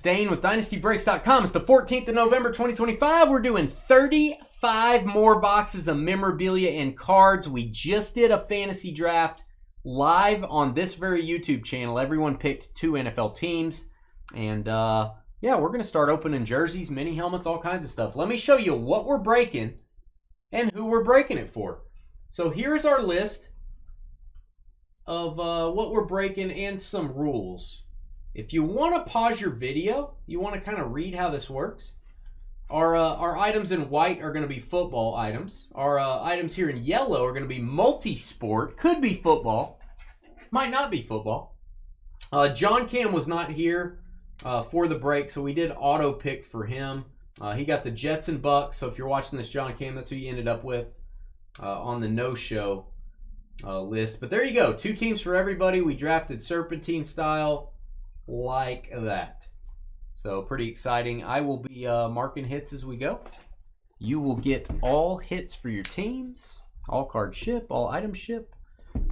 Dane with DynastyBreaks.com. It's the 14th of November, 2025. We're doing 35 more boxes of memorabilia and cards. We just did a fantasy draft live on this very YouTube channel. Everyone picked 2 NFL teams. And yeah, we're going to start opening jerseys, mini helmets, all kinds of stuff. Let me show you what we're breaking and who we're breaking it for. So here's our list of what we're breaking and some rules. If you want to pause your video, you want to kind of read how this works. Our items in white are going to be football items. Our items here in yellow are going to be multi-sport. Could be football. Might not be football. John Cam was not here for the break, so we did auto pick for him. He got the Jets and Bucks, so if you're watching this John Cam, that's who you ended up with on the no-show list. But there you go. 2 teams for everybody. We drafted Serpentine style like that. So pretty exciting. I will be marking hits as we go. You will get all hits for your teams. All cards ship, all items ship.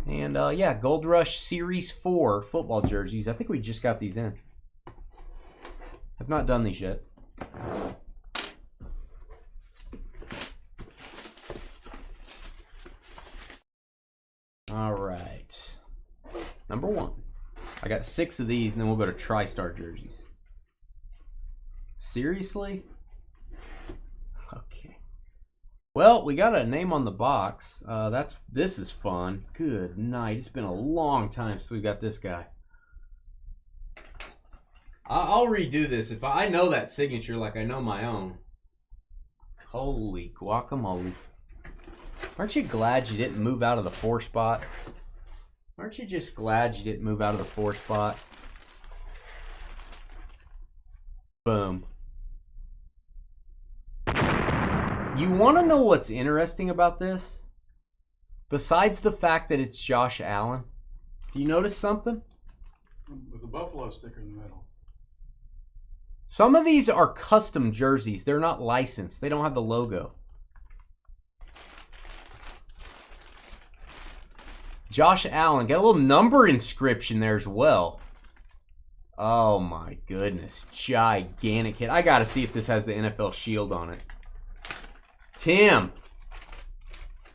And yeah, Gold Rush Series 4 football jerseys. I think we just got these in. I've not done these yet. All right. Number 1. I got 6 of these, and then we'll go to TriStar jerseys. Seriously? Okay. Well, we got a name on the box. This is fun. Good night. It's been a long time since we got this guy. I'll redo this if I know that signature like I know my own. Holy guacamole. Aren't you glad you didn't move out of the 4 spot? Aren't you just glad you didn't move out of the 4 spot? Boom. You want to know what's interesting about this? Besides the fact that it's Josh Allen, do you notice something? With the Buffalo sticker in the middle. Some of these are custom jerseys. They're not licensed. They don't have the logo. Josh Allen, got a little number inscription there as well. Oh my goodness, gigantic hit. I gotta see if this has the NFL shield on it. Tim,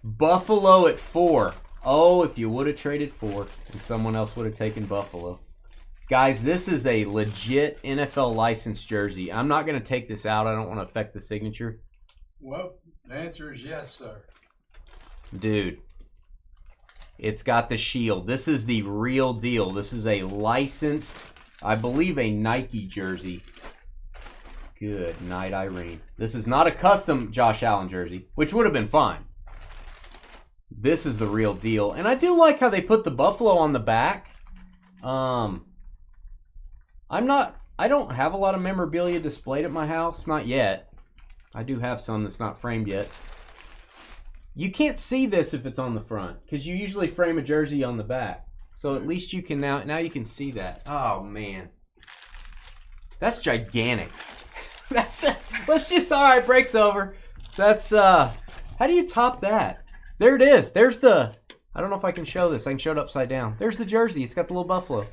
Buffalo at 4. Oh, if you would have traded 4 and someone else would have taken Buffalo. Guys, this is a legit NFL licensed jersey. I'm not gonna take this out. I don't want to affect the signature. Well, the answer is yes, sir. Dude. It's got the shield. This is the real deal. This is a licensed, I believe, a Nike jersey. Good night, Irene. This is not a custom Josh Allen jersey, which would have been fine. This is the real deal. And I do like how they put the Buffalo on the back. I don't have a lot of memorabilia displayed at my house. Not yet. I do have some that's not framed yet. You can't see this if it's on the front because you usually frame a jersey on the back. So at least you can now you can see that. Oh man. That's gigantic. Let's just, all right, break's over. That's how do you top that? There it is. There's the, I don't know if I can show this. I can show it upside down. There's the jersey. It's got the little buffalo.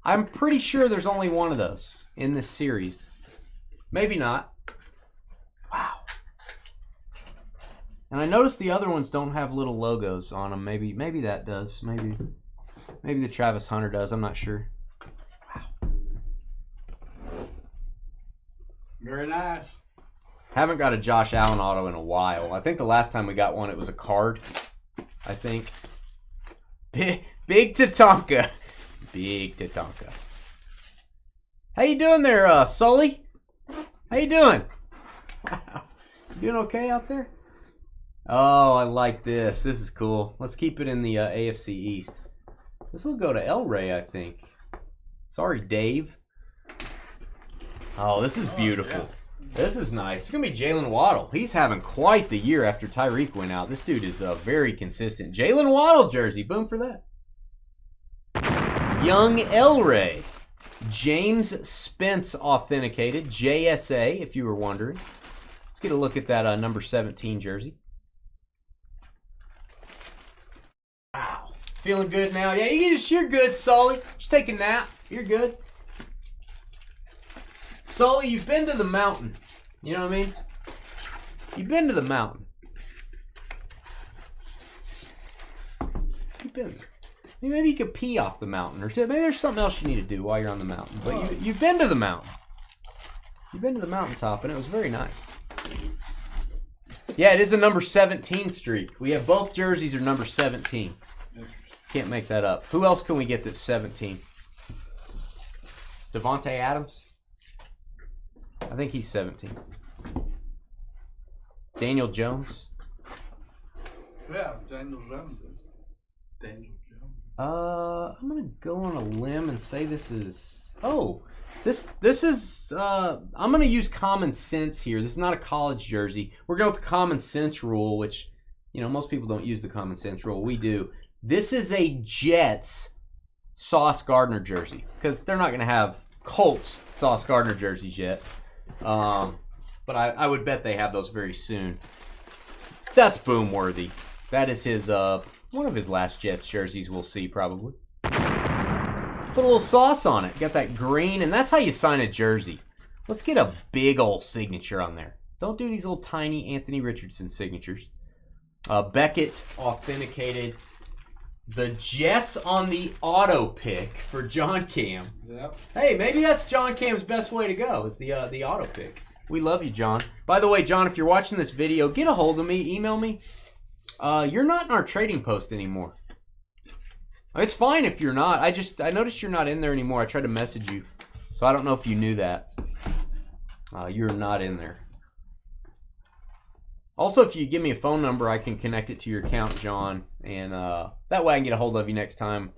I'm pretty sure there's only one of those in this series. Maybe not. Wow. And I noticed the other ones don't have little logos on them. Maybe that does. Maybe the Travis Hunter does. I'm not sure. Wow. Very nice. Haven't got a Josh Allen auto in a while. I think the last time we got one, it was a card. I think. Big Tatanka. Big Tatanka. How you doing there, Sully? How you doing? Wow. You doing okay out there? Oh, I like this. This is cool. Let's keep it in the AFC East. This will go to El Rey, I think. Sorry, Dave. Oh, this is beautiful. Yeah. This is nice. It's going to be Jalen Waddle. He's having quite the year after Tyreek went out. This dude is very consistent. Jalen Waddle jersey. Boom for that. Young El Rey. James Spence authenticated. JSA, if you were wondering. Let's get a look at that number 17 jersey. Wow. Feeling good now? Yeah, you're good, Sully. Just take a nap. You're good. Sully, you've been to the mountain. You know what I mean? You've been to the mountain. You've been there. Maybe you could pee off the mountain, or maybe there's something else you need to do while you're on the mountain. But you've been to the mountain. You've been to the mountaintop, and it was very nice. Yeah, it is a number 17 streak. We have both jerseys are number 17. Can't make that up. Who else can we get that's 17? Devontae Adams? I think he's 17. Daniel Jones? Yeah, Daniel Jones is. Daniel Jones. I'm gonna go on a limb and say this is. Oh, this is. I'm gonna use common sense here. This is not a college jersey. We're going with the common sense rule, which, you know, most people don't use the common sense rule. We do. This is a Jets Sauce Gardner jersey because they're not gonna have Colts Sauce Gardner jerseys yet. But I would bet they have those very soon. That's boom worthy. That is his one of his last Jets jerseys we'll see probably. Put a little sauce on it. Got that green, and that's how you sign a jersey. Let's get a big old signature on there. Don't do these little tiny Anthony Richardson signatures. Beckett authenticated. The Jets on the auto pick for John Cam. Yep. Hey, maybe that's John Cam's best way to go, is the auto pick. We love you, John. By the way, John, if you're watching this video, get a hold of me, email me. You're not in our trading post anymore. It's fine if you're not. I noticed you're not in there anymore. I tried to message you, so I don't know if you knew that. You're not in there. Also, if you give me a phone number, I can connect it to your account, John, and that way I can get a hold of you next time.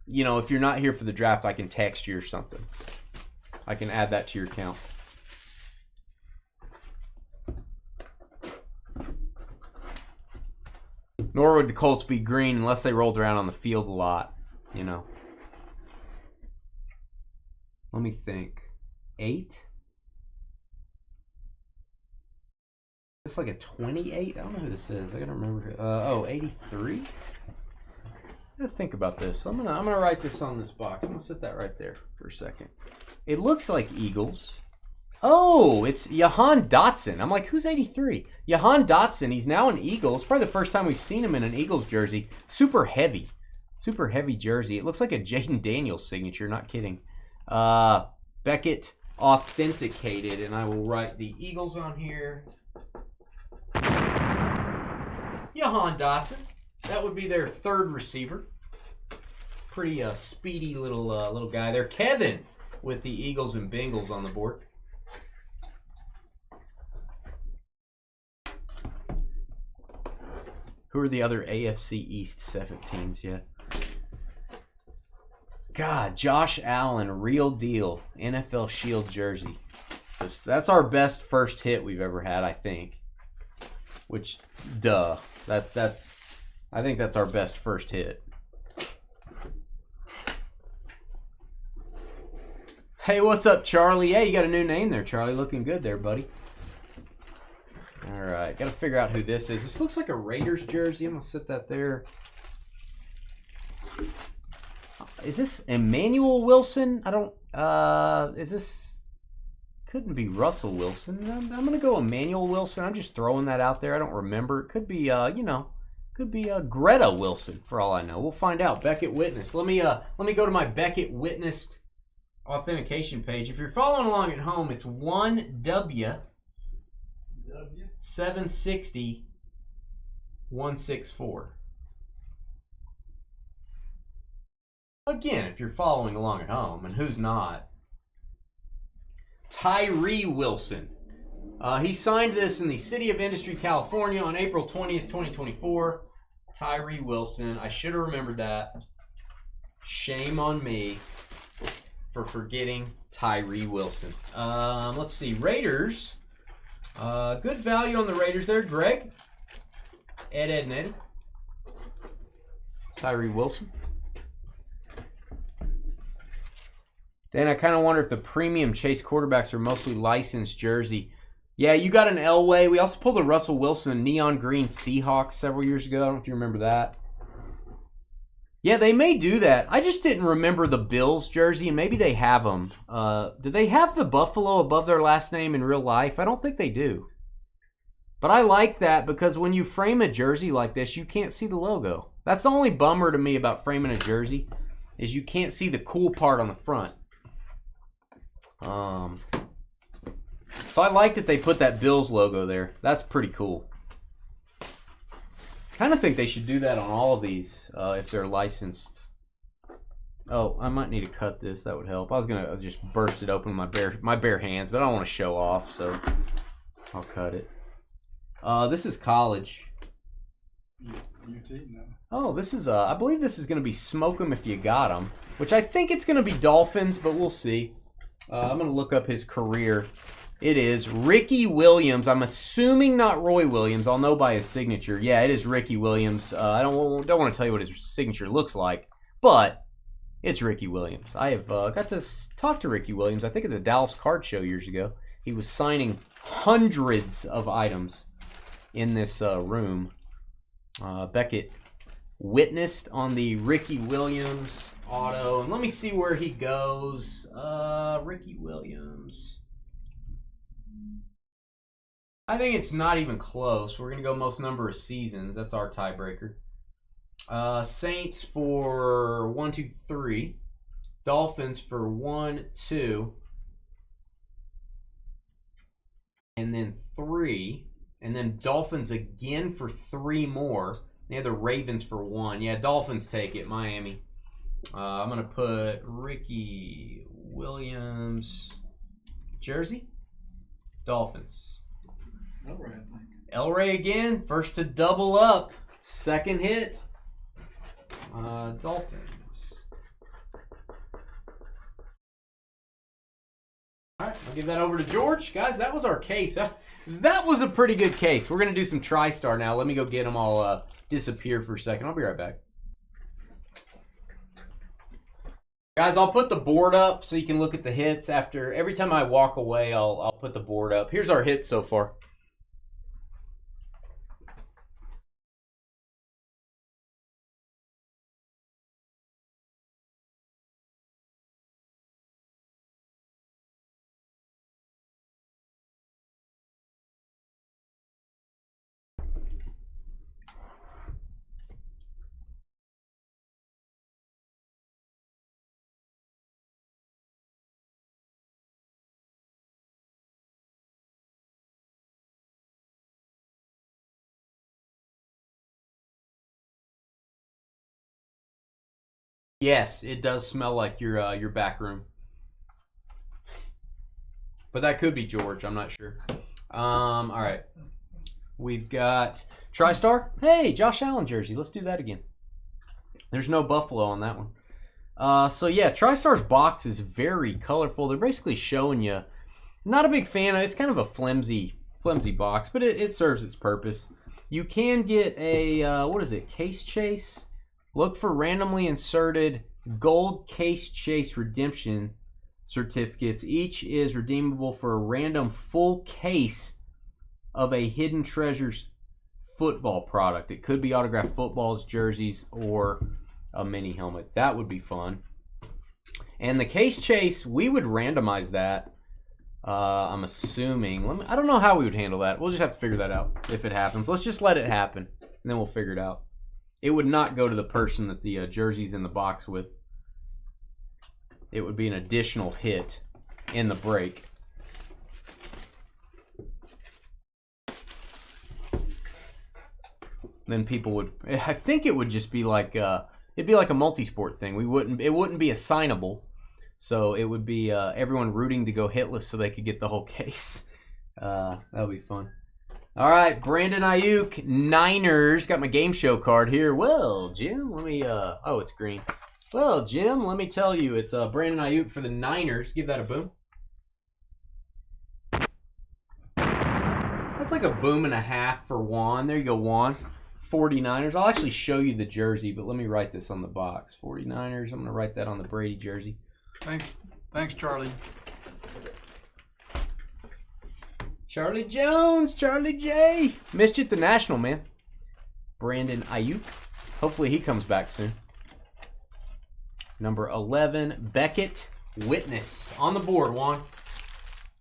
You know, if you're not here for the draft, I can text you or something. I can add that to your account. Nor would the Colts be green unless they rolled around on the field a lot, you know. Let me think. 8? Is this like a 28? I don't know who this is. I gotta remember. 83? I gotta think about this. I'm gonna write this on this box. I'm gonna set that right there for a second. It looks like Eagles. Oh, it's Jahan Dotson. I'm like, who's 83? Jahan Dotson. He's now an Eagle. It's probably the first time we've seen him in an Eagles jersey. Super heavy jersey. It looks like a Jaden Daniels signature. Not kidding. Beckett authenticated, and I will write the Eagles on here. Jahan Dotson. That would be their third receiver. Pretty speedy little guy there. Kevin with the Eagles and Bengals on the board. Who are the other AFC East 17s yet? God, Josh Allen, real deal. NFL Shield jersey. That's our best first hit we've ever had, I think. Which, duh. I think that's our best first hit. Hey, what's up, Charlie? Hey, you got a new name there, Charlie. Looking good there, buddy. All right, got to figure out who this is. This looks like a Raiders jersey. I'm going to set that there. Is this Emmanuel Wilson? I don't, is this, couldn't be Russell Wilson. I'm going to go Emmanuel Wilson. I'm just throwing that out there. I don't remember. It could be, could be Greta Wilson for all I know. We'll find out. Beckett Witness. Let me go to my Beckett Witnessed authentication page. If you're following along at home, it's 1W 760 164. Again, if you're following along at home, and who's not? Tyree Wilson. He signed this in the City of Industry, California on April 20th, 2024. Tyree Wilson. I should have remembered that. Shame on me for forgetting Tyree Wilson. Let's see. Raiders. Good value on the Raiders there. Greg. Ed, and Eddie. Tyree Wilson. Dan, I kind of wonder if the premium Chase quarterbacks are mostly licensed jersey. Yeah, you got an Elway. We also pulled a Russell Wilson neon green Seahawks several years ago. I don't know if you remember that. Yeah, they may do that. I just didn't remember the Bills jersey, and maybe they have them. Do they have the Buffalo above their last name in real life? I don't think they do. But I like that because when you frame a jersey like this, you can't see the logo. That's the only bummer to me about framing a jersey, is you can't see the cool part on the front. So I like that they put that Bills logo there. That's pretty cool. Kind of think they should do that on all of these if they're licensed. Oh, I might need to cut this. That would help. I was gonna just burst it open with my bare hands, but I don't want to show off, so I'll cut it. This is college. UT now. Oh, this is I believe this is gonna be Smoke 'em if you got 'em, which I think it's gonna be Dolphins, but we'll see. I'm gonna look up his career. It is Ricky Williams. I'm assuming not Roy Williams. I'll know by his signature. Yeah, it is Ricky Williams. I don't want to tell you what his signature looks like, but it's Ricky Williams. I have got to talk to Ricky Williams, I think at the Dallas Card Show years ago. He was signing hundreds of items in this room. Beckett witnessed on the Ricky Williams auto. And let me see where he goes. Ricky Williams. I think it's not even close. We're going to go most number of seasons. That's our tiebreaker. Saints for 1, 2, 3. Dolphins for 1, 2. And then 3. And then Dolphins again for 3 more. They have the Ravens for 1. Yeah, Dolphins take it. Miami. I'm going to put Ricky Williams jersey. Dolphins. Elray, I think. Elray again, first to double up. Second hit. Dolphins. All right, I'll give that over to George. Guys, that was our case. That was a pretty good case. We're going to do some TriStar now. Let me go get them all disappear for a second. I'll be right back. Guys, I'll put the board up so you can look at the hits. After every time I walk away, I'll put the board up. Here's our hits so far. Yes, it does smell like your back room. But that could be George. I'm not sure. All right. We've got TriStar. Hey, Josh Allen jersey. Let's do that again. There's no Buffalo on that one. So yeah, TriStar's box is very colorful. They're basically showing you. Not a big fan of it. It's kind of a flimsy box, but it serves its purpose. You can get a what is it? Case chase. Look for randomly inserted gold case chase redemption certificates. Each is redeemable for a random full case of a Hidden Treasures football product. It could be autographed footballs, jerseys, or a mini helmet. That would be fun. And the case chase, we would randomize that. I'm assuming. I don't know how we would handle that. We'll just have to figure that out if it happens. Let's just let it happen, and then we'll figure it out. It would not go to the person that the jersey's in the box with. It would be an additional hit in the break. Then people would. I think it would just be like it'd be like a multi-sport thing. It wouldn't be assignable, so it would be everyone rooting to go hitless so they could get the whole case. That would be fun. All right, Brandon Ayuk, Niners. Got my game show card here. Well, Jim, let me, oh, it's green. Well, Jim, let me tell you, it's Brandon Ayuk for the Niners. Give that a boom. That's like a boom and a half for Juan. There you go, Juan. 49ers. I'll actually show you the jersey, but let me write this on the box. 49ers. I'm going to write that on the Brady jersey. Thanks, Charlie. Charlie Jones, Charlie J. Missed you at the National, man. Brandon Ayuk. Hopefully he comes back soon. Number 11, Beckett Witnessed. On the board, Juan.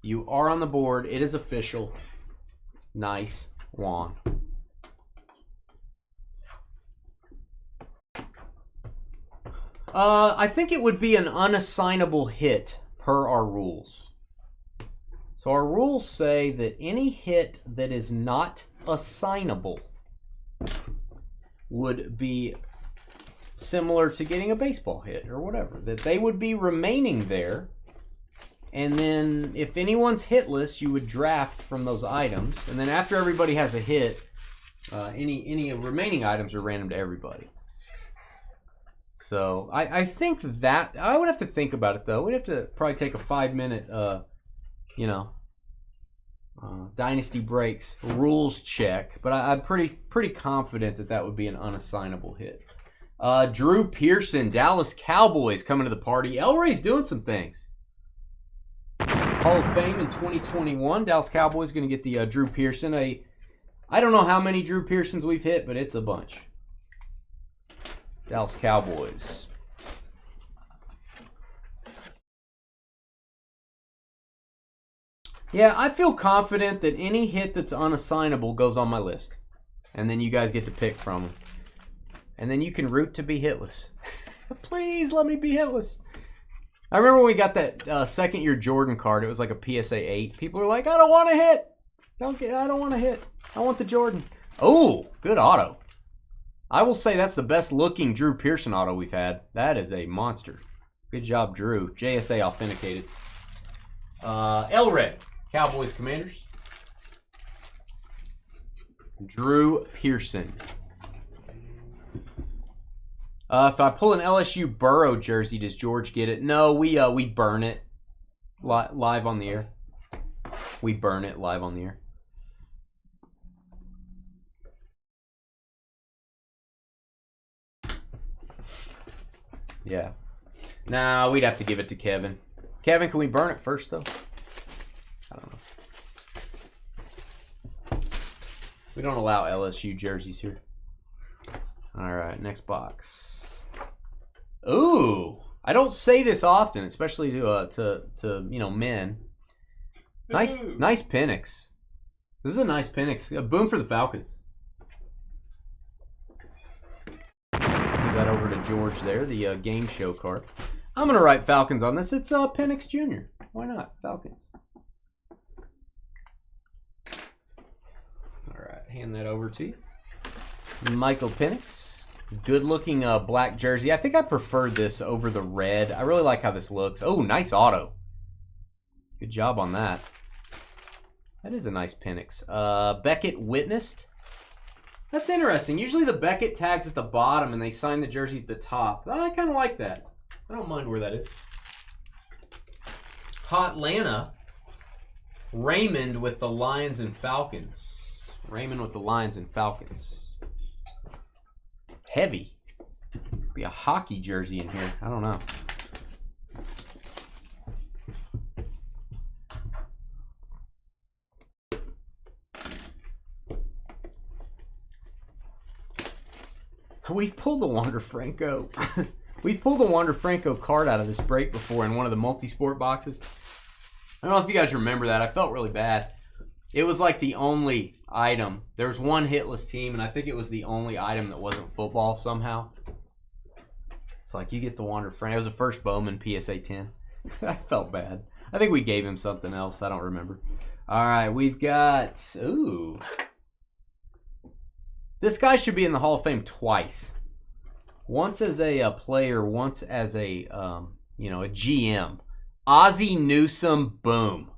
You are on the board. It is official. Nice, Juan. I think it would be an unassignable hit per our rules. So our rules say that any hit that is not assignable would be similar to getting a baseball hit or whatever. That they would be remaining there. And then if anyone's hitless, you would draft from those items. And then after everybody has a hit, any remaining items are random to everybody. So I think that I would have to think about it though. We'd have to probably take a 5-minute, Dynasty Breaks rules check. But I'm pretty confident that would be an unassignable hit. Drew Pearson, Dallas Cowboys coming to the party. Elray's doing some things. Hall of Fame in 2021. Dallas Cowboys going to get the Drew Pearson. I don't know how many Drew Pearsons we've hit, but it's a bunch. Dallas Cowboys. Yeah, I feel confident that any hit that's unassignable goes on my list. And then you guys get to pick from them. And then you can root to be hitless. Please let me be hitless. I remember when we got that second-year Jordan card. It was like a PSA 8. People were like, I don't want to hit. I don't want to hit. I want the Jordan. Oh, good auto. I will say that's the best-looking Drew Pearson auto we've had. That is a monster. Good job, Drew. JSA authenticated. Elred, Cowboys Commanders. Drew Pearson. If I pull an LSU Burrow jersey, does George get it? No, we burn it live on the air. We burn it live on the air. Yeah. Nah, we'd have to give it to Kevin. Kevin, can we burn it first, though? I don't know. We don't allow LSU jerseys here. All right, next box. Ooh, I don't say this often, especially to men. Nice Penix. This is a nice Penix. A boom for the Falcons. Move that over to George there, the game show card. I'm gonna write Falcons on this. It's Penix Jr. Why not? Falcons. All right, hand that over to you. Michael Penix. Good looking black jersey. I think I preferred this over the red. I really like how this looks. Oh, nice auto. Good job on that. That is a nice Penix. Beckett Witnessed. That's interesting. Usually the Beckett tag's at the bottom and they sign the jersey at the top. I kind of like that. I don't mind where that is. Hotlanta. Raymond with the Lions and Falcons. Raymond with the Lions and Falcons. Heavy. Be a hockey jersey in here. I don't know. We've pulled the Wander Franco. We've pulled the Wander Franco card out of this break before in one of the multi-sport boxes. I don't know if you guys remember that. I felt really bad. It was like the only item. There was one hitless team, and I think it was the only item that wasn't football somehow. It's like you get the Wander Franco. It was the first Bowman PSA 10. I felt bad. I think we gave him something else. I don't remember. All right, we've got... Ooh. This guy should be in the Hall of Fame twice. Once as a player, once as a a GM. Ozzie Newsome, boom.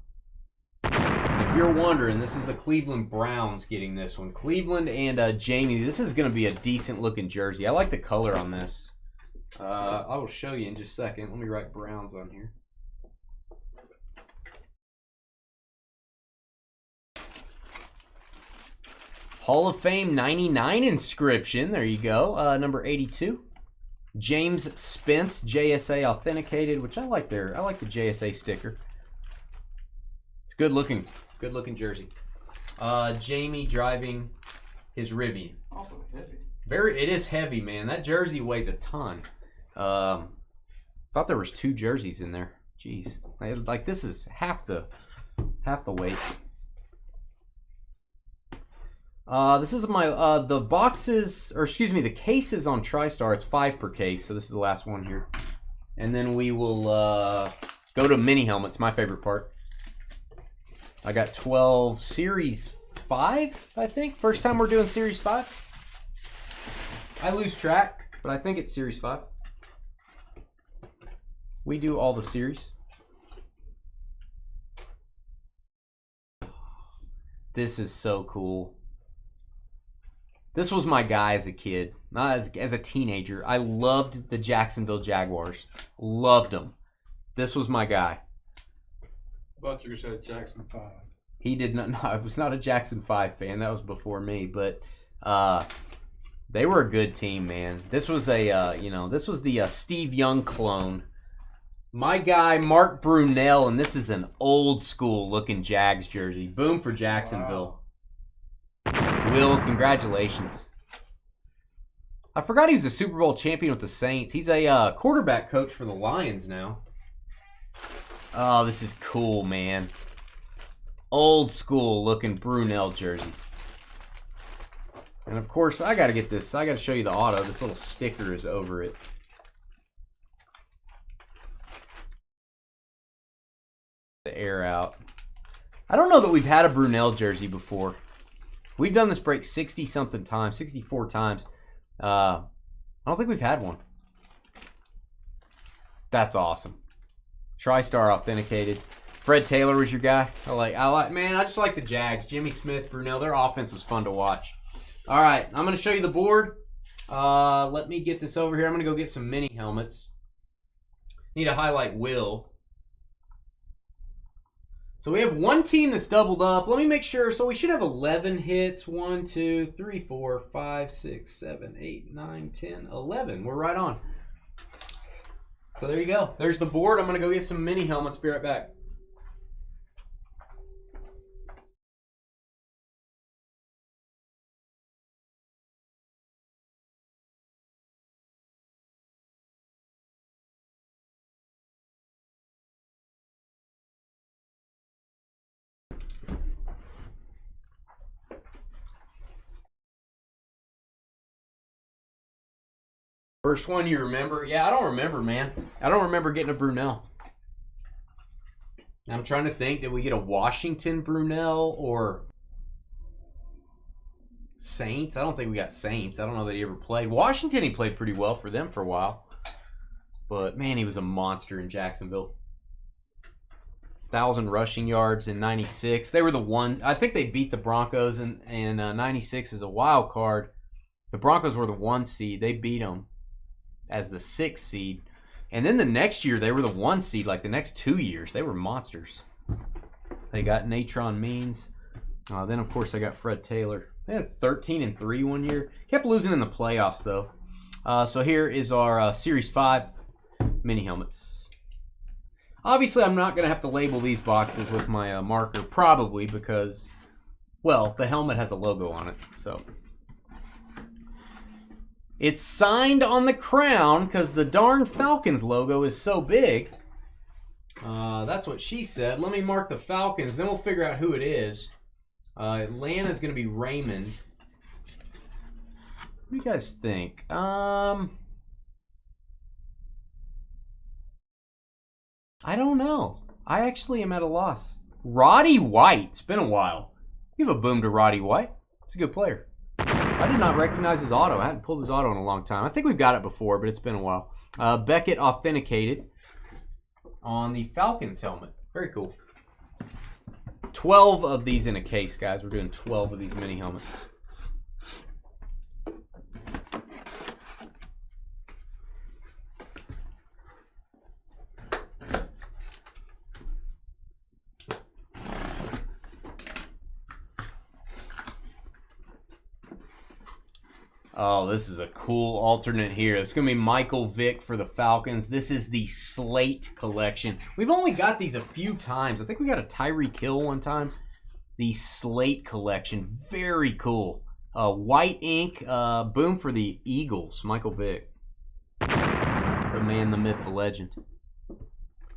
And if you're wondering, this is the Cleveland Browns getting this one. Cleveland and Jamie. This is going to be a decent looking jersey. I like the color on this. I will show you in just a second. Let me write Browns on here. Hall of Fame 99 inscription. There you go. Number 82. James Spence, JSA authenticated, which I like the JSA sticker. It's good looking jersey. Jamie driving his Rivian. Also heavy. It is heavy, man. That jersey weighs a ton. Thought there was 2 jerseys in there. Jeez. Like this is half the weight. This is my the boxes, or excuse me, the cases on TriStar. It's 5 per case, so this is the last one here. And then we will go to mini helmets, my favorite part. I got 12 Series 5, I think. First time we're doing Series 5. I lose track, but I think it's Series 5. We do all the series. This is so cool. This was my guy as a kid, not as a teenager. I loved the Jacksonville Jaguars. Loved them. This was my guy. But you said Jackson 5. He did not. No, I was not a Jackson 5 fan. That was before me. But they were a good team, man. This was a this was the Steve Young clone. My guy, Mark Brunell, and this is an old school looking Jags jersey. Boom for Jacksonville. Wow. Will, congratulations. I forgot he was a Super Bowl champion with the Saints. He's a quarterback coach for the Lions now. Oh, this is cool, man. Old school looking Brunell jersey. And of course, I got to get this. I got to show you the auto. This little sticker is over it. The air out. I don't know that we've had a Brunell jersey before. We've done this break 60-something times, 64 times. I don't think we've had one. That's awesome. TriStar authenticated. Fred Taylor was your guy. Man, I just like the Jags. Jimmy Smith, Brunell, their offense was fun to watch. All right, I'm going to show you the board. Let me get this over here. I'm going to go get some mini helmets. Need to highlight Will. So we have one team that's doubled up. Let me make sure. So we should have 11 hits. 1, 2, 3, 4, 5, 6, 7, 8, 9, 10, 11. We're right on. So there you go. There's the board. I'm going to go get some mini helmets. Be right back. First one you remember? Yeah, I don't remember, man. I don't remember getting a Brunell. I'm trying to think, did we get a Washington Brunell or Saints? I don't think we got Saints. I don't know that he ever played. Washington, he played pretty well for them for a while. But, man, he was a monster in Jacksonville. 1,000 rushing yards in 96. They were the one. I think they beat the Broncos in 96 as a wild card. The Broncos were the 1 seed. They beat them as the 6th seed. And then the next year, they were the 1 seed. Like the next 2 years, they were monsters. They got Natron Means. Then, of course, they got Fred Taylor. They had 13-3 one year. Kept losing in the playoffs, though. So here is our Series 5 mini helmets. Obviously, I'm not going to have to label these boxes with my marker, probably, because, well, the helmet has a logo on it, so... It's signed on the crown because the darn Falcons logo is so big. That's what she said. Let me mark the Falcons, then we'll figure out who it is. Atlanta's going to be Raymond. What do you guys think? I don't know. I actually am at a loss. Roddy White. It's been a while. Give a boom to Roddy White. He's a good player. I did not recognize his auto. I hadn't pulled his auto in a long time. I think we've got it before, but it's been a while. Beckett authenticated on the Falcons helmet. Very cool. 12 of these in a case, guys. We're doing 12 of these mini helmets. Oh, this is a cool alternate here. It's going to be Michael Vick for the Falcons. This is the Slate collection. We've only got these a few times. I think we got a Tyreek Hill one time. The Slate collection. Very cool. White ink. Boom for the Eagles. Michael Vick. The man, the myth, the legend.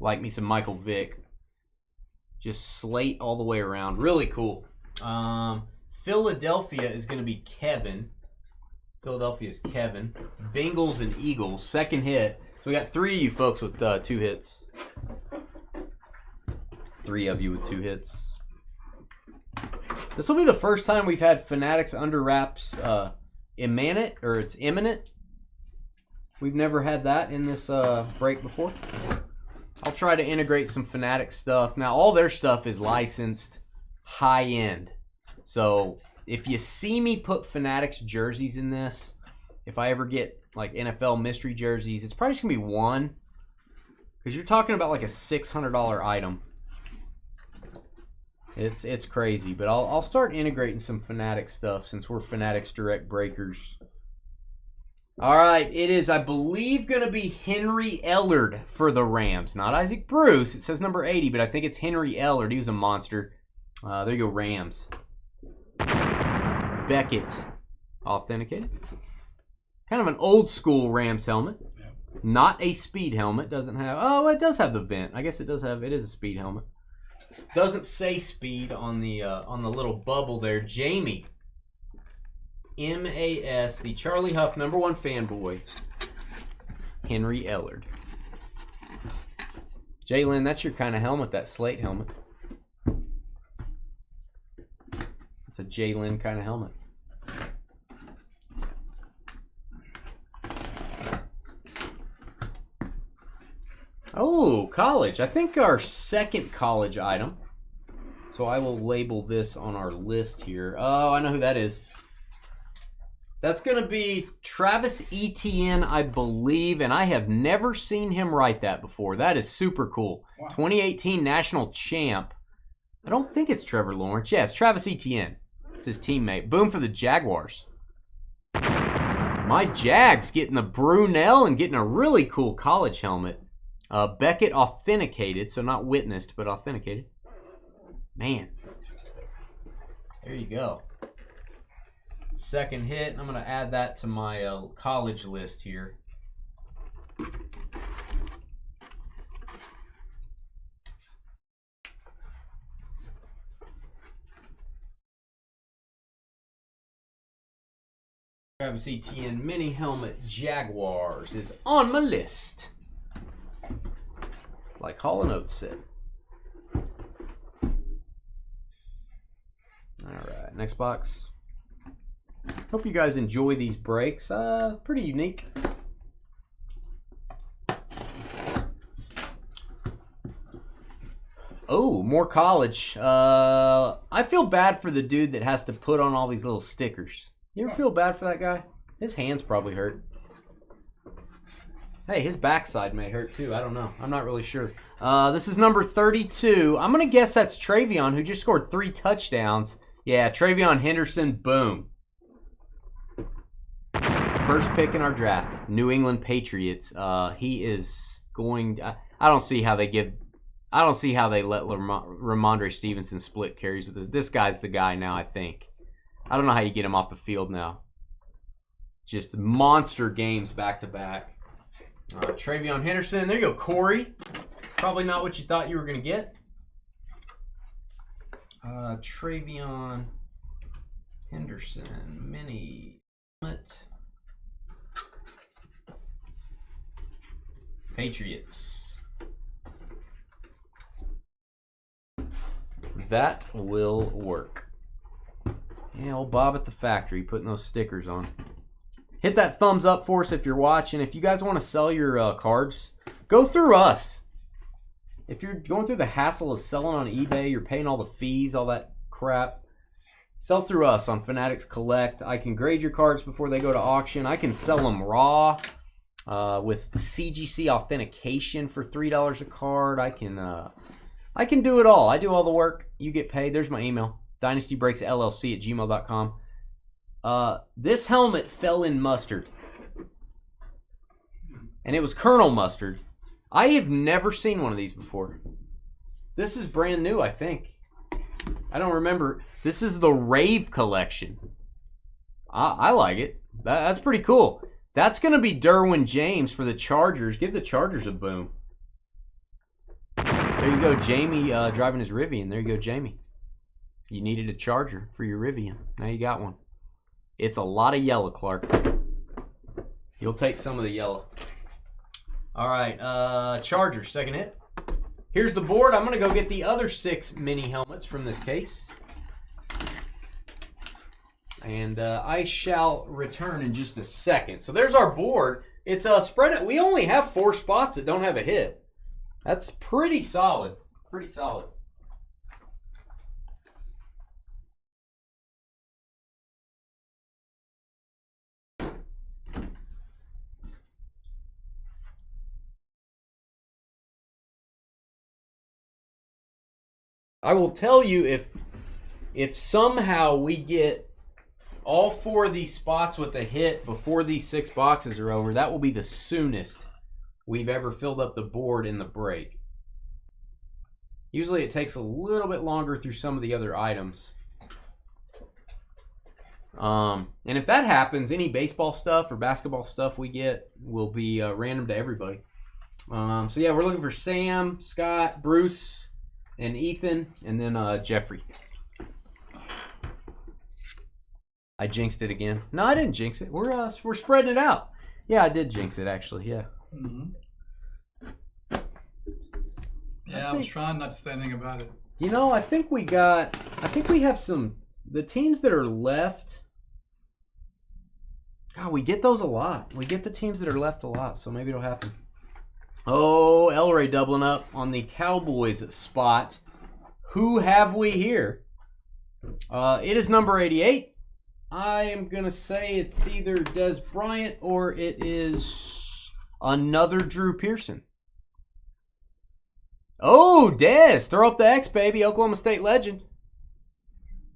Like me some Michael Vick. Just slate all the way around. Really cool. Philadelphia is going to be Kevin. Philadelphia's Kevin. Bengals and Eagles. Second hit. So we got 3 of you folks with 2 hits. 3 of you with 2 hits. This will be the first time we've had Fanatics Under Wraps imminent, or it's imminent. We've never had that in this break before. I'll try to integrate some Fanatics stuff. Now, all their stuff is licensed high-end. So, if you see me put Fanatics jerseys in this, if I ever get, like, NFL mystery jerseys, it's probably just going to be 1. Because you're talking about, like, a $600 item. It's crazy. But I'll start integrating some Fanatics stuff since we're Fanatics Direct Breakers. All right, it is, I believe, going to be Henry Ellard for the Rams. Not Isaac Bruce. It says number 80, but I think it's Henry Ellard. He was a monster. There you go, Rams. Beckett. Authenticated. Kind of an old school Rams helmet. Yeah. Not a speed helmet. Doesn't have, oh, it does have the vent. I guess it does have, it is a speed helmet. Doesn't say speed on the little bubble there. Jamie. MAS, the Charlie Huff #1 fanboy, Henry Ellard. Jalen, that's your kind of helmet, that slate helmet. It's a Jalen kind of helmet. Oh, college. I think our second college item. So I will label this on our list here. Oh, I know who that is. That's going to be Travis Etienne, I believe, and I have never seen him write that before. That is super cool. Wow. 2018 National Champ. I don't think it's Trevor Lawrence. Yeah, it's Travis Etienne. It's his teammate. Boom for the Jaguars. My Jags getting the Brunel and getting a really cool college helmet. Beckett authenticated, so not witnessed, but authenticated. Man. There you go. Second hit. I'm going to add that to my college list here. Travis Etienne mini helmet Jaguars is on my list. Like Hall & Oates said. Alright, next box. Hope you guys enjoy these breaks. Pretty unique. Oh, more college. I feel bad for the dude that has to put on all these little stickers. You ever feel bad for that guy? His hands probably hurt. Hey, his backside may hurt too. I don't know. I'm not really sure. This is number 32. I'm going to guess that's Travion, who just scored 3 touchdowns. Yeah, Travion Henderson, boom. First pick in our draft, New England Patriots. He is going. I don't see how they give. I don't see how they let Ramondre Stevenson split carries with this. This guy's the guy now. I think. I don't know how you get him off the field now. Just monster games back to back. Travion Henderson. There you go, Corey. Probably not what you thought you were going to get. Travion Henderson mini helmet. Patriots. That will work. Yeah, old Bob at the factory putting those stickers on. Hit that thumbs up for us if you're watching. If you guys want to sell your cards, go through us. If you're going through the hassle of selling on eBay, you're paying all the fees, all that crap, sell through us on Fanatics Collect. I can grade your cards before they go to auction. I can sell them raw with CGC authentication for $3 a card. I can do it all. I do all the work. You get paid. There's my email. dynastybreaksllc@gmail.com. This helmet fell in mustard. And it was Colonel Mustard. I have never seen one of these before. This is brand new, I think. I don't remember. This is the Rave collection. I like it. That's pretty cool. That's going to be Derwin James for the Chargers. Give the Chargers a boom. There you go, Jamie driving his Rivian. There you go, Jamie. You needed a charger for your Rivian. Now you got one. It's a lot of yellow, Clark. You'll take some of the yellow. All right, Chargers, second hit. Here's the board. I'm going to go get the other 6 mini helmets from this case. And I shall return in just a second. So there's our board. It's spread it. We only have 4 spots that don't have a hit. That's pretty solid. Pretty solid. I will tell you, if somehow we get all 4 of these spots with a hit before these 6 boxes are over, that will be the soonest we've ever filled up the board in the break. Usually it takes a little bit longer through some of the other items. And if that happens, any baseball stuff or basketball stuff we get will be random to everybody. So yeah, we're looking for Sam, Scott, Bruce, and Ethan, and then Jeffrey. I jinxed it again. No, I didn't jinx it. We're spreading it out. Yeah, I did jinx it actually. Yeah. Mm-hmm. Yeah, I was trying not to say anything about it. You know, I think we have some. The teams that are left. God, we get those a lot. We get the teams that are left a lot, so maybe it'll happen. Oh, Elray doubling up on the Cowboys spot. Who have we here? It is number 88. I am going to say it's either Des Bryant or it is another Drew Pearson. Oh, Des. Throw up the X, baby. Oklahoma State legend.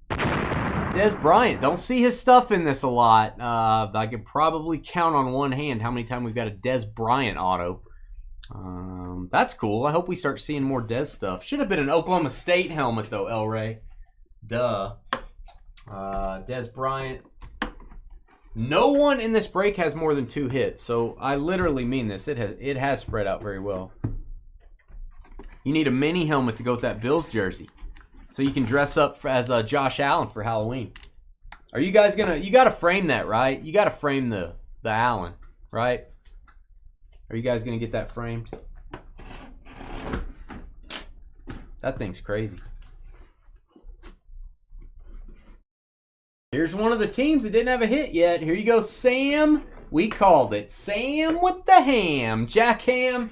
Des Bryant. Don't see his stuff in this a lot. I could probably count on one hand how many times we've got a Des Bryant auto. That's cool. I hope we start seeing more Des stuff. Should have been an Oklahoma State helmet, though, Elray. Duh. Des Bryant. No one in this break has more than 2 hits, so I literally mean this. It has spread out very well. You need a mini helmet to go with that Bills jersey, so you can dress up as Josh Allen for Halloween. Are you guys gonna? You got to frame that, right? You got to frame the Allen, right? Are you guys gonna get that framed? That thing's crazy. Here's one of the teams that didn't have a hit yet. Here you go, Sam. We called it. Sam with the ham. Jack Ham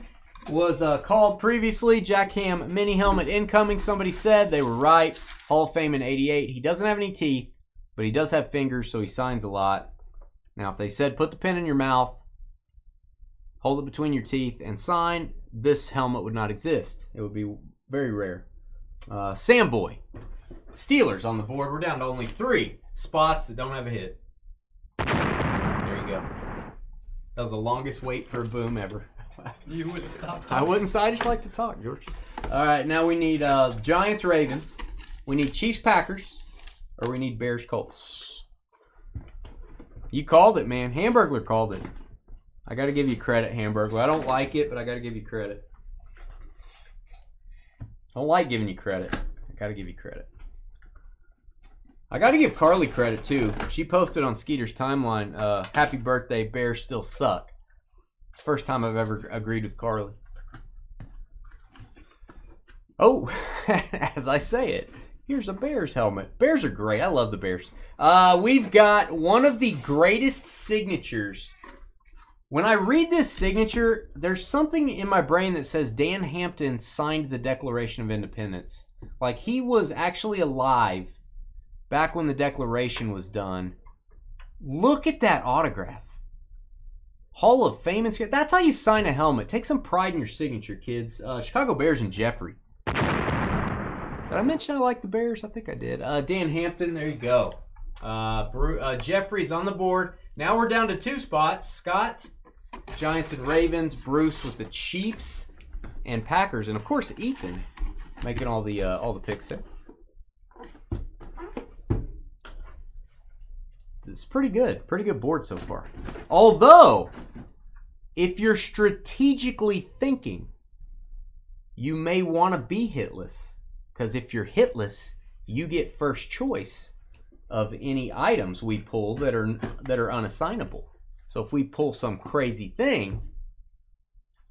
was called previously. Jack Ham mini helmet incoming. Somebody said they were right. Hall of Fame in 88. He doesn't have any teeth, but he does have fingers, so he signs a lot. Now, if they said put the pen in your mouth, hold it between your teeth, and sign, this helmet would not exist. It would be very rare. Sam Boy. Steelers on the board. We're down to only 3 spots that don't have a hit. There you go. That was the longest wait for a boom ever. You wouldn't stop talking. I wouldn't. I just like to talk, George. All right, now we need Giants, Ravens. We need Chiefs, Packers, or we need Bears, Colts. You called it, man. Hamburglar called it. I got to give you credit, Hamburglar. I don't like it, but I got to give you credit. I don't like giving you credit. I got to give you credit. I got to give Carly credit, too. She posted on Skeeter's timeline, happy birthday, Bears still suck. It's the first time I've ever agreed with Carly. Oh, as I say it, here's a Bears helmet. Bears are great. I love the Bears. We've got one of the greatest signatures. When I read this signature, there's something in my brain that says Dan Hampton signed the Declaration of Independence. Like, he was actually alive back when the Declaration was done. Look at that autograph. Hall of Fame. That's how you sign a helmet. Take some pride in your signature, kids. Chicago Bears and Jeffrey. Did I mention I like the Bears? I think I did. Dan Hampton, there you go. Jeffrey's on the board. Now we're down to 2 spots. Scott, Giants and Ravens. Bruce with the Chiefs and Packers. And, of course, Ethan making all the picks there. it's pretty good. Pretty good board so far. Although, if you're strategically thinking, you may want to be hitless. Because if you're hitless, you get first choice of any items we pull that are unassignable. So if we pull some crazy thing,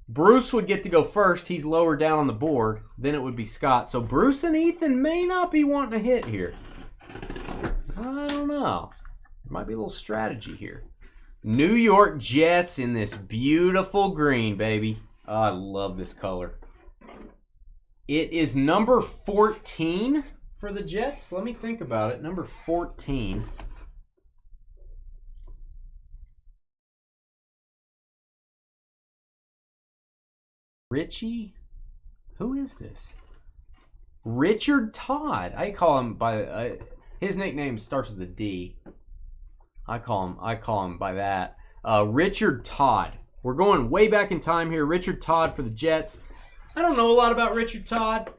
Bruce would get to go first. He's lower down on the board. Then it would be Scott. So Bruce and Ethan may not be wanting to hit here. I don't know. There might be a little strategy here. New York Jets in this beautiful green, baby. Oh, I love this color. It is number 14 for the Jets. Let me think about it. Number 14. Richie? Who is this? Richard Todd. I call him by his nickname starts with a D. I call him by that. Richard Todd. We're going way back in time here. Richard Todd for the Jets. I don't know a lot about Richard Todd.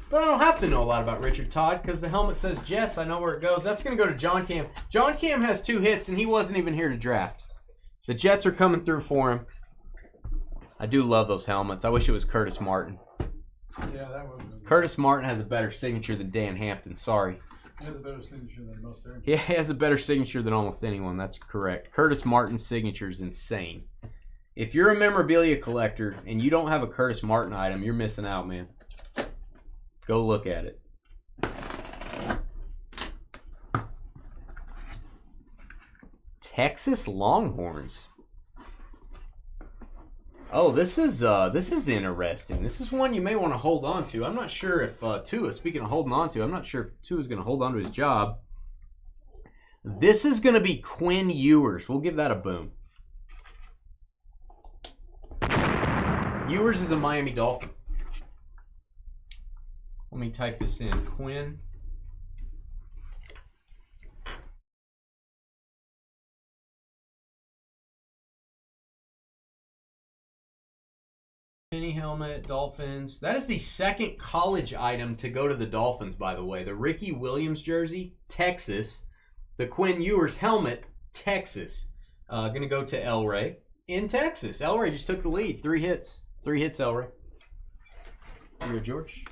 But I don't have to know a lot about Richard Todd because the helmet says Jets. I know where it goes. That's going to go to John Cam. John Cam has 2 hits and he wasn't even here to draft. The Jets are coming through for him. I do love those helmets. I wish it was Curtis Martin. Yeah, that was. Curtis Martin has a better signature than Dan Hampton. Sorry. He has a better signature than most everyone. Yeah, he has a better signature than almost anyone. That's correct. Curtis Martin's signature is insane. If you're a memorabilia collector and you don't have a Curtis Martin item, you're missing out, man. Go look at it. Texas Longhorns. Oh, this is interesting. This is one you may want to hold on to. I'm not sure if Tua, speaking of holding on to, I'm not sure if Tua's going to hold on to his job. This is going to be Quinn Ewers. We'll give that a boom. Ewers is a Miami Dolphin. Let me type this in. Quinn. Mini helmet, Dolphins. That is the second college item to go to the Dolphins, by the way. The Ricky Williams jersey, Texas. The Quinn Ewers helmet, Texas. Going to go to El Rey in Texas. El Rey just took the lead. 3 hits. 3 hits, El Rey. Here, George.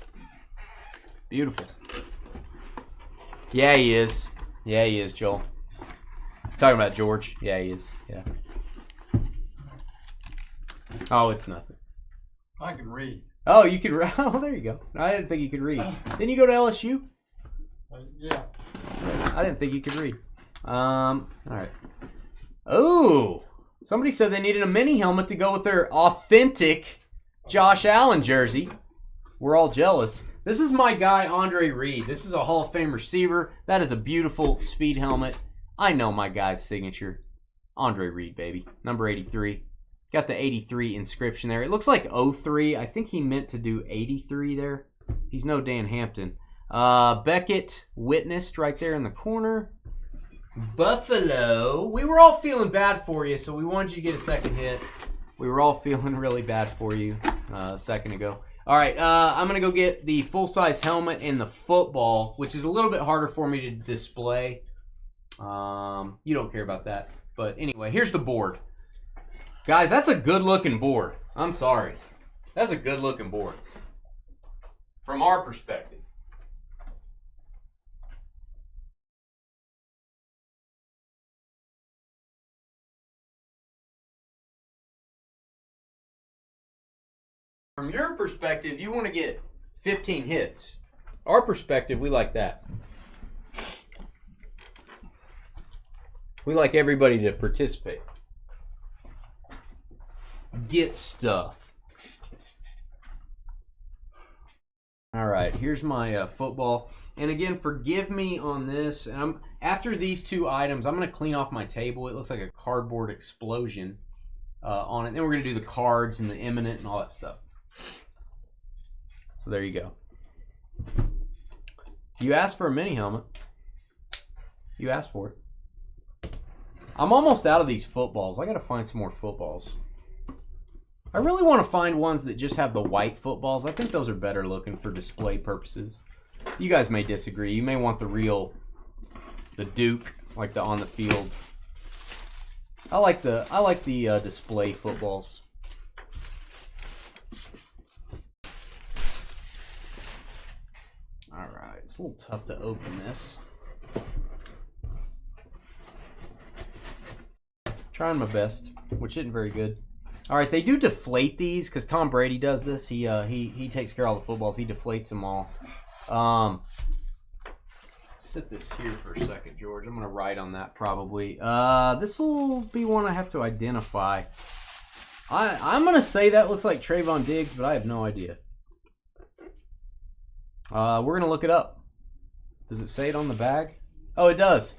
Beautiful. Yeah, he is. Yeah, he is, Joel. Talking about George. Yeah, he is. Yeah. Oh, it's nothing. I can read. Oh, you can read. Oh, there you go. I didn't think you could read. Didn't you go to LSU? Yeah. I didn't think you could read. All right. Oh, somebody said they needed a mini helmet to go with their authentic Josh Allen jersey. We're all jealous. This is my guy, Andre Reed. This is a Hall of Fame receiver. That is a beautiful speed helmet. I know my guy's signature. Andre Reed, baby. Number 83. Got the 83 inscription there. It looks like 03. I think he meant to do 83 there. He's no Dan Hampton. Beckett witnessed right there in the corner. Buffalo. We were all feeling bad for you, so we wanted you to get a second hit. We were all feeling really bad for you a second ago. All right, I'm going to go get the full-size helmet and the football, which is a little bit harder for me to display. You don't care about that. But anyway, here's the board. Guys, that's a good-looking board. I'm sorry. That's a good-looking board. From our perspective. From your perspective, you want to get 15 hits. Our perspective, we like that. We like everybody to participate. Get stuff. All right, here's my football. And again, forgive me on this. And after these 2 items, I'm going to clean off my table. It looks like a cardboard explosion on it. Then we're going to do the cards and the imminent and all that stuff. So there you go. You asked for a mini helmet. You asked for it. I'm almost out of these footballs. I got to find some more footballs. I really want to find ones that just have the white footballs. I think those are better looking for display purposes. You guys may disagree. You may want the real the Duke, like the on the field. I like the display footballs. All right, it's a little tough to open this. Trying my best, which isn't very good. All right, they do deflate these because Tom Brady does this. He takes care of all the footballs. He deflates them all. Sit this here for a second, George. I'm gonna write on that probably. This will be one I have to identify. I'm gonna say that looks like Trayvon Diggs, but I have no idea. We're gonna look it up. Does it say it on the bag? Oh, it does.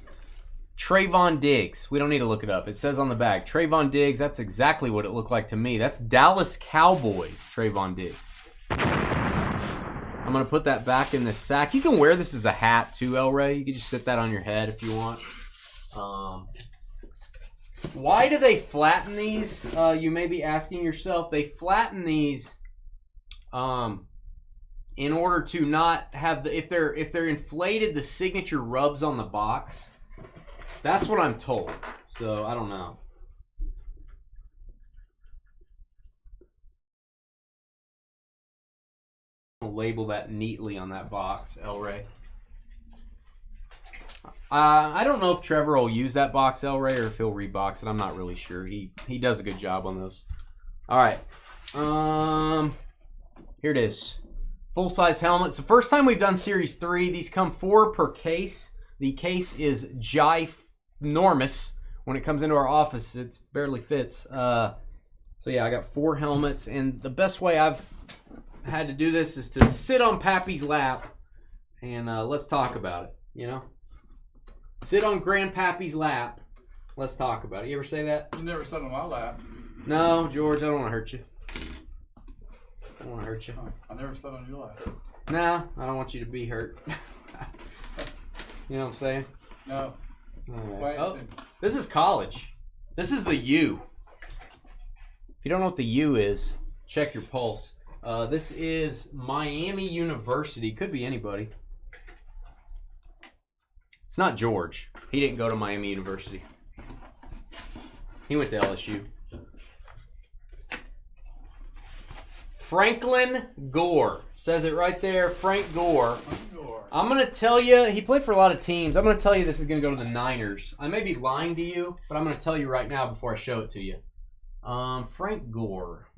Trayvon Diggs. We don't need to look it up. It says on the bag. Trayvon Diggs. That's exactly what it looked like to me. That's Dallas Cowboys. Trayvon Diggs. I'm going to put that back in this sack. You can wear this as a hat too, El Rey. You can just sit that on your head if you want. Why do they flatten these? You may be asking yourself. They flatten these in order to not have the if they're inflated, the signature rubs on the box. That's what I'm told. So I don't know. I'll label that neatly on that box, El Rey. I don't know if Trevor will use that box, El Rey, or if he'll rebox it. I'm not really sure. He does a good job on those. All right. Here it is. Full-size helmets. The first time we've done Series 3. These come 4 per case. The case is ginormous. When it comes into our office, it barely fits. So yeah, I got 4 helmets, and the best way I've had to do this is to sit on Pappy's lap, and let's talk about it, you know? Sit on Grandpappy's lap. Let's talk about it. You ever say that? You never sat on my lap. No, George, I don't want to hurt you. I don't want to hurt you. I never sat on your lap. No, I don't want you to be hurt. You know what I'm saying? No. Right. Oh, this is college. This is the U. If you don't know what the U is, check your pulse. This is Miami University. Could be anybody. It's not George. He didn't go to Miami University. He went to LSU. Franklin Gore. Says it right there. Frank Gore. I'm going to tell you, he played for a lot of teams. I'm going to tell you this is going to go to the Niners. I may be lying to you, but I'm going to tell you right now before I show it to you. Frank Gore.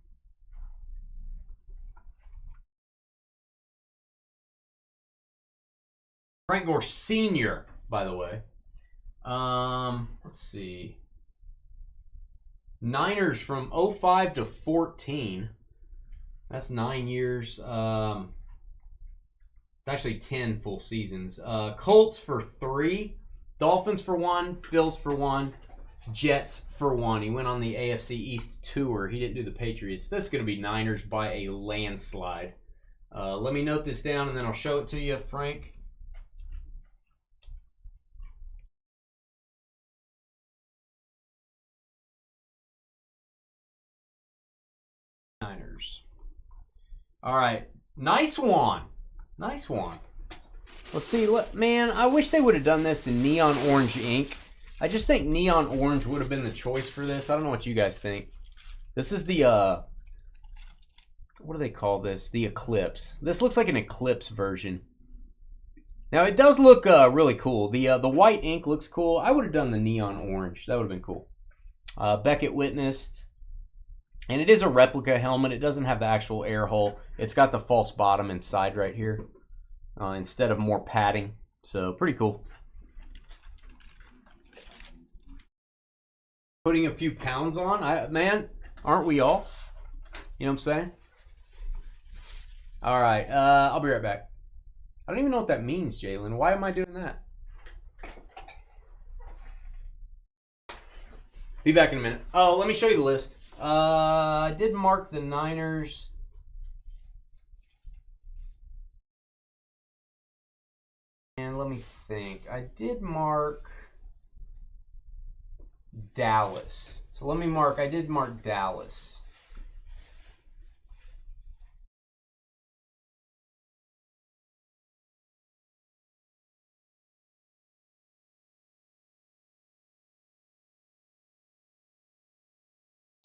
Frank Gore Sr., by the way. Let's see. Niners from 05 to 14. That's 9 years. Actually 10 full seasons. Colts for 3. Dolphins for 1. Bills for 1. Jets for 1. He went on the AFC East tour. He didn't do the Patriots. This is going to be Niners by a landslide. Let me note this down and then I'll show it to you, Frank. Niners. All right. Nice one. Nice one. Let's see. Man, I wish they would have done this in neon orange ink. I just think neon orange would have been the choice for this. I don't know what you guys think. This is the, what do they call this? The Eclipse. This looks like an Eclipse version. Now, it does look really cool. The white ink looks cool. I would have done the neon orange. That would have been cool. Beckett witnessed. And it is a replica helmet. It doesn't have the actual air hole. It's got the false bottom inside right here instead of more padding. So pretty cool. Putting a few pounds on. Man, aren't we all? You know what I'm saying? All right. I'll be right back. I don't even know what that means, Jalen. Why am I doing that? Be back in a minute. Oh, let me show you the list. I did mark the Niners. And let me think. I did mark Dallas. So let me mark. I did mark Dallas.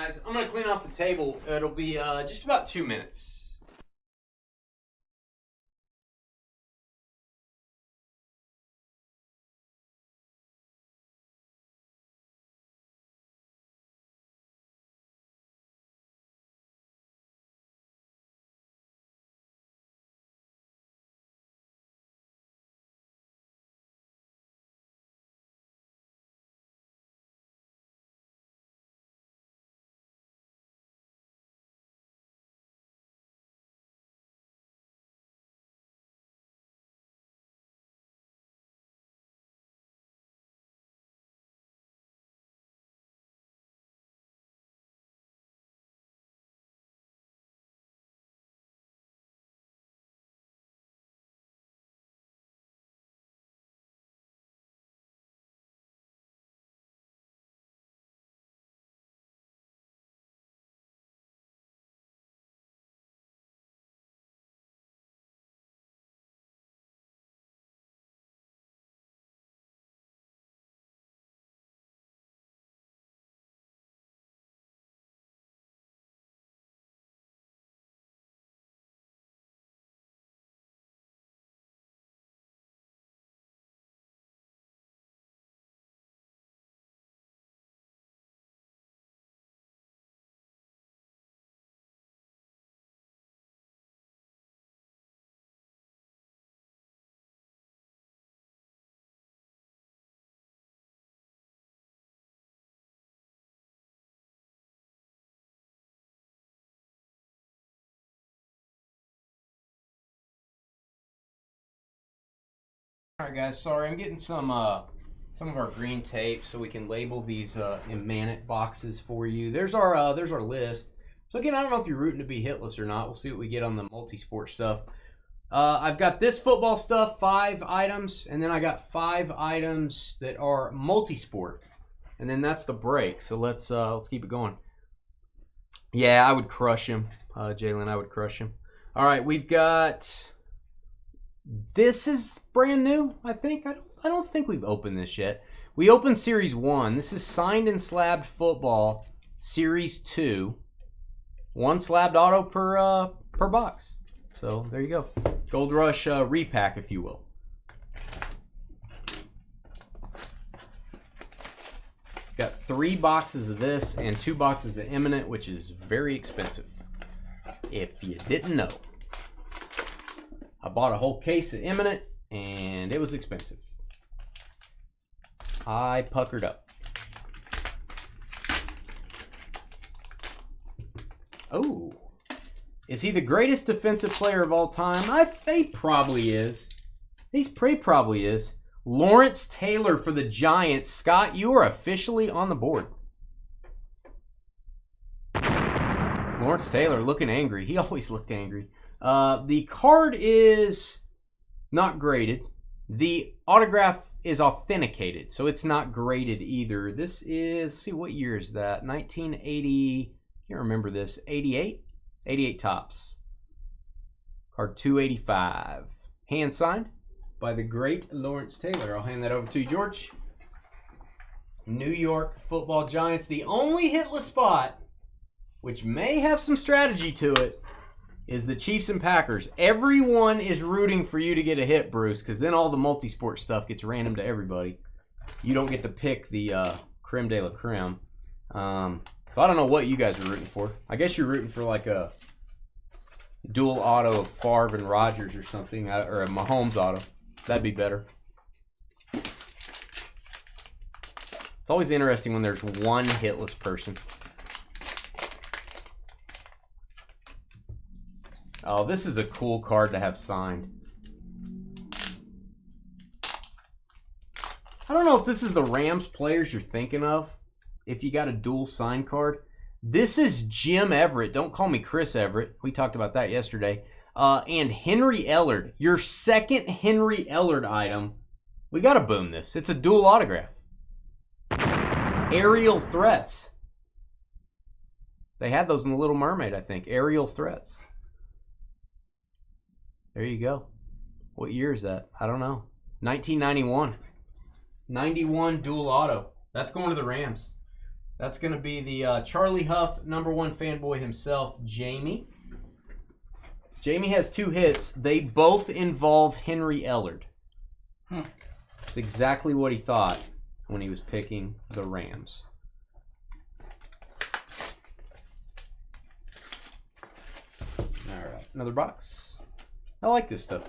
Guys, I'm gonna clean off the table. It'll be just about 2 minutes. Alright guys, sorry, I'm getting some of our green tape so we can label these Immanent boxes for you. There's our list. So again, I don't know if you're rooting to be hitless or not. We'll see what we get on the multi-sport stuff. I've got this football stuff, 5 items, and then I got 5 items that are multi-sport. And then that's the break. So let's keep it going. Yeah, I would crush him, Jalen. I would crush him. All right, we've got. This is brand new, I think. I don't think we've opened this yet. We opened Series 1. This is Signed and Slabbed Football, Series 2. 1 slabbed auto per box. So there you go. Gold Rush repack, if you will. Got 3 boxes of this and 2 boxes of Imminent, which is very expensive. If you didn't know. I bought a whole case of Imminent, and it was expensive. I puckered up. Oh. Is he the greatest defensive player of all time? He probably is. He probably is. Lawrence Taylor for the Giants. Scott, you are officially on the board. Lawrence Taylor looking angry. He always looked angry. The card is not graded. The autograph is authenticated, so it's not graded either. This is, see, what year is that? 1980, can't remember this, 88? 88 tops. Card 285. Hand signed by the great Lawrence Taylor. I'll hand that over to you, George. New York Football Giants, the only hitless spot, which may have some strategy to it, is the Chiefs and Packers. Everyone is rooting for you to get a hit, Bruce, because then all the multi-sport stuff gets random to everybody. You don't get to pick the creme de la creme. So I don't know what you guys are rooting for. I guess you're rooting for like a dual auto of Favre and Rodgers or something, or a Mahomes auto. That'd be better. It's always interesting when there's one hitless person. Oh, this is a cool card to have signed. I don't know if this is the Rams players you're thinking of, if you got a dual sign card. This is Jim Everett. Don't call me Chris Everett. We talked about that yesterday. And Henry Ellard. Your second Henry Ellard item. We got to boom this. It's a dual autograph. Aerial Threats. They had those in The Little Mermaid, I think. Aerial Threats. There you go. What year is that? I don't know. 1991. 91 dual auto. That's going to the Rams. That's going to be the Charlie Huff #1 fanboy himself, Jamie. Jamie has 2 hits. They both involve Henry Ellard. It's exactly what he thought when he was picking the Rams. All right, another box. I like this stuff.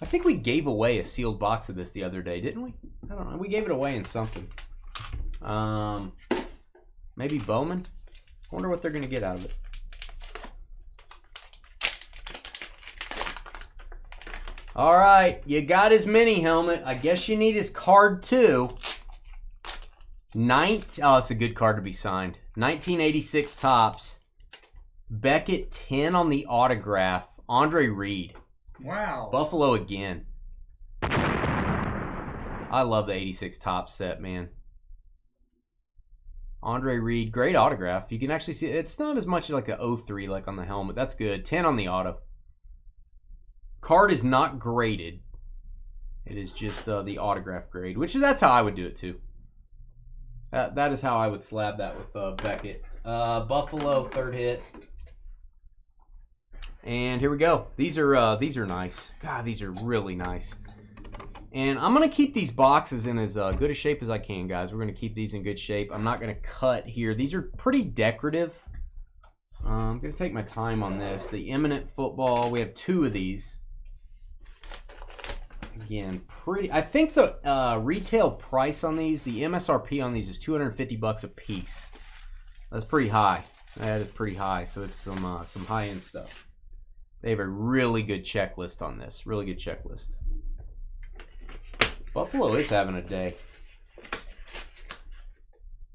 I think we gave away a sealed box of this the other day, didn't we? I don't know. We gave it away in something. Maybe Bowman? I wonder what they're going to get out of it. All right, you got his mini helmet. I guess you need his card too. Oh, it's a good card to be signed. 1986 Topps. Beckett 10 on the autograph. Andre Reed. Wow. Buffalo again. I love the 86 Topps set, man. Andre Reed, great autograph. You can actually see it's not as much like a 03 like on the helmet. That's good. 10 on the auto. Card is not graded. It is just the autograph grade, that's how I would do it too. That is how I would slab that with Beckett. Buffalo 3rd hit. And here we go. These are nice. God, these are really nice. And I'm gonna keep these boxes in as good a shape as I can, guys. We're gonna keep these in good shape. I'm not gonna cut here. These are pretty decorative. I'm gonna take my time on this. The Eminent Football. We have 2 of these. Again, pretty. I think the retail price on these, the MSRP on these, is $250 a piece. That's pretty high. That is pretty high. So it's some high-end stuff. They have a really good checklist on this. Really good checklist. Buffalo is having a day.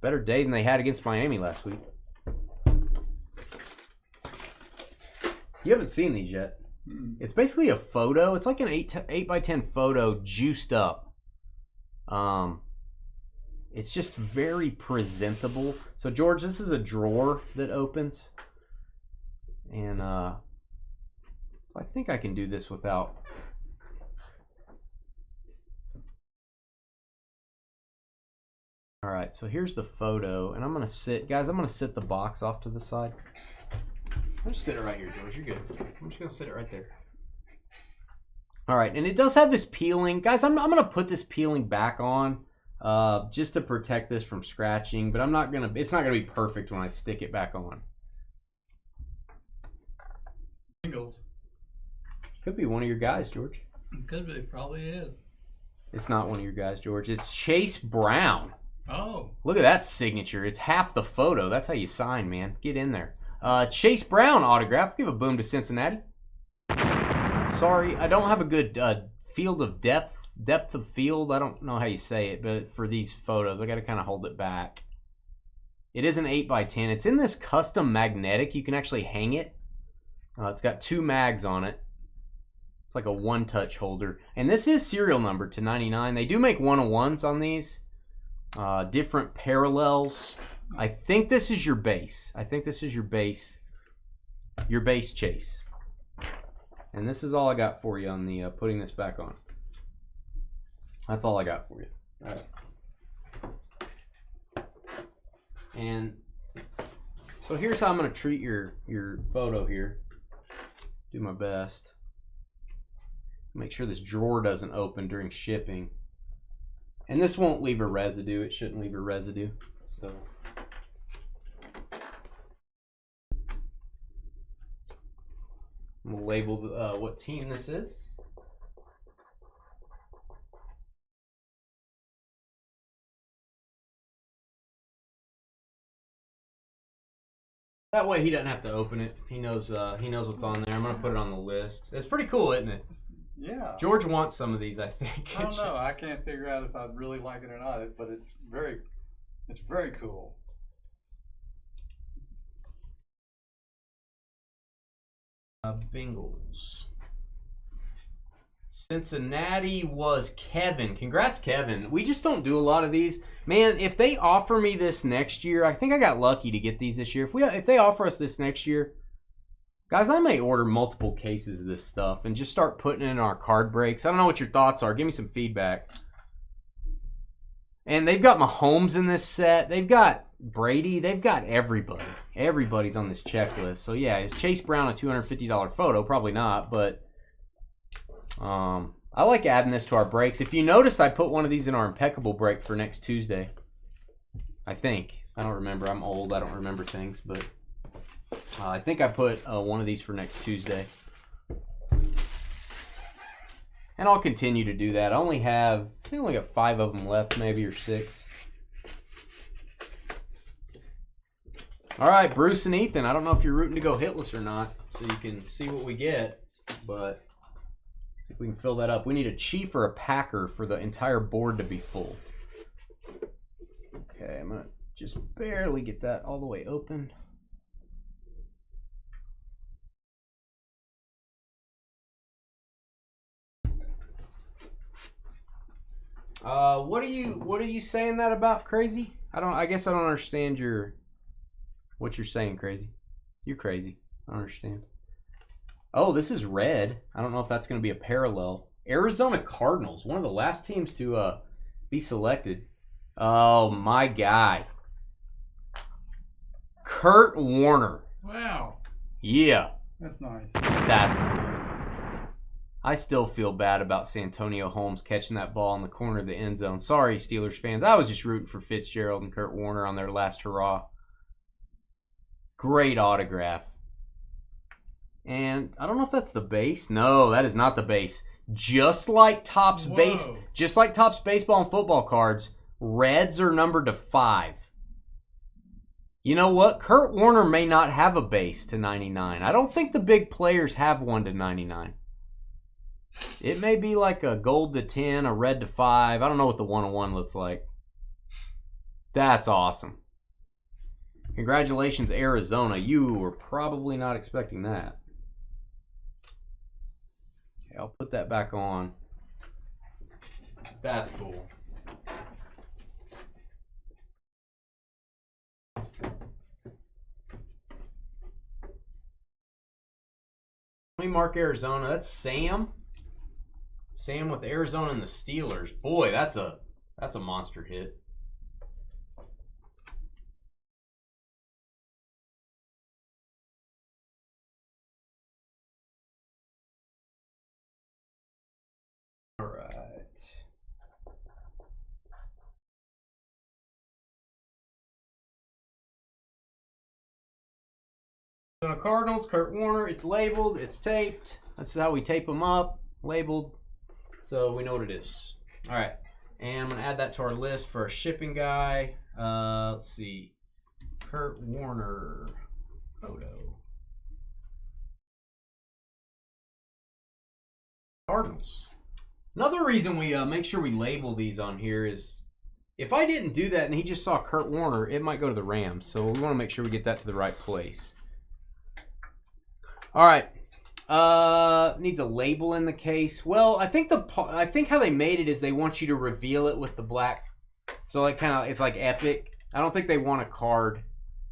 Better day than they had against Miami last week. You haven't seen these yet. It's basically a photo. It's like an 8x10 photo juiced up. It's just very presentable. So George, this is a drawer that opens. And I think I can do this without. All right, so here's the photo, and I'm gonna sit the box off to the side. I'll just sit it right here, George. You're good. I'm just gonna sit it right there. All right, and it does have this peeling, guys. I'm gonna put this peeling back on, just to protect this from scratching. But it's not gonna be perfect when I stick it back on. Bengals. Could be one of your guys, George. Could be. Probably is. It's not one of your guys, George. It's Chase Brown. Oh. Look at that signature. It's half the photo. That's how you sign, man. Get in there. Chase Brown autograph. Give a boom to Cincinnati. Sorry, I don't have a good field of depth of field. I don't know how you say it, but for these photos, I got to kind of hold it back. It is an 8x10. It's in this custom magnetic. You can actually hang it. It's got 2 mags on it. It's like a one-touch holder. And this is serial numbered to 99. They do make 101s on these. Different parallels. I think this is your base. Your base Chase. And this is all I got for you on the putting this back on. That's all I got for you. All right. And so here's how I'm going to treat your photo here. Do my best. Make sure this drawer doesn't open during shipping. And this won't leave a residue. It shouldn't leave a residue. So I'm gonna label what team this is. That way he doesn't have to open it. He knows what's on there. I'm gonna put it on the list. It's pretty cool, isn't it? Yeah. George wants some of these, I think. I don't know. I can't figure out if I really like it or not, but it's very cool. Bengals. Cincinnati was Kevin. Congrats, Kevin. We just don't do a lot of these. Man, if they offer me this next year, I think I got lucky to get these this year. If they offer us this next year, guys, I may order multiple cases of this stuff and just start putting it in our card breaks. I don't know what your thoughts are. Give me some feedback. And they've got Mahomes in this set. They've got Brady. They've got everybody. Everybody's on this checklist. So, yeah, is Chase Brown a $250 photo? Probably not, but I like adding this to our breaks. If you noticed, I put one of these in our impeccable break for next Tuesday. I think. I don't remember. I'm old. I don't remember things, but I think I put one of these for next Tuesday. And I'll continue to do that. I only got 5 of them left, maybe, or 6. All right, Bruce and Ethan. I don't know if you're rooting to go hitless or not, so you can see what we get. But see if we can fill that up. We need a Chief or a Packer for the entire board to be full. Okay, I'm going to just barely get that all the way open. What are you saying that about, Crazy? I guess I don't understand what you're saying, Crazy. You're crazy. I don't understand. Oh, this is red. I don't know if that's going to be a parallel. Arizona Cardinals, one of the last teams to be selected. Oh, my guy. Kurt Warner. Wow. Yeah. That's nice. That's cool. I still feel bad about Santonio Holmes catching that ball in the corner of the end zone. Sorry, Steelers fans. I was just rooting for Fitzgerald and Kurt Warner on their last hurrah. Great autograph. And I don't know if that's the base. No, that is not the base. Just like Topps baseball and football cards, reds are numbered to 5. You know what? Kurt Warner may not have a base to 99. I don't think the big players have one to 99. It may be like a gold to 10, a red to 5. I don't know what the 101 looks like. That's awesome. Congratulations, Arizona. You were probably not expecting that. Okay, I'll put that back on. That's cool. Let me mark Arizona. That's Sam. Sam with Arizona and the Steelers. Boy, that's a monster hit. All right. Arizona Cardinals, Kurt Warner. It's labeled. It's taped. That's how we tape them up. Labeled. So we know what it is. All right. And I'm going to add that to our list for our shipping guy. Let's see. Kurt Warner photo. Cardinals. Another reason we make sure we label these on here is if I didn't do that and he just saw Kurt Warner, it might go to the Rams. So we want to make sure we get that to the right place. All right. Needs a label in the case. Well, I think how they made it is they want you to reveal it with the black. So like it's like epic. I don't think they want a card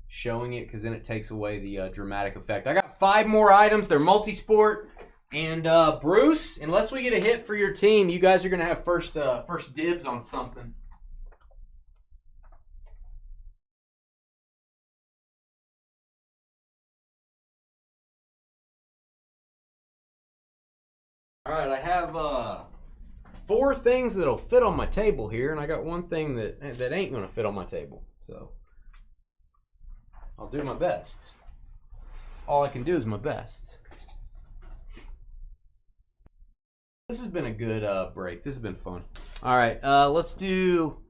showing it because then it takes away the dramatic effect. I got 5 more items. They're multi-sport. And Bruce, unless we get a hit for your team, you guys are gonna have first dibs on something. All right, I have 4 things that'll fit on my table here, and I got 1 thing that ain't gonna fit on my table. So I'll do my best. All I can do is my best. This has been a good break. This has been fun. All right, let's do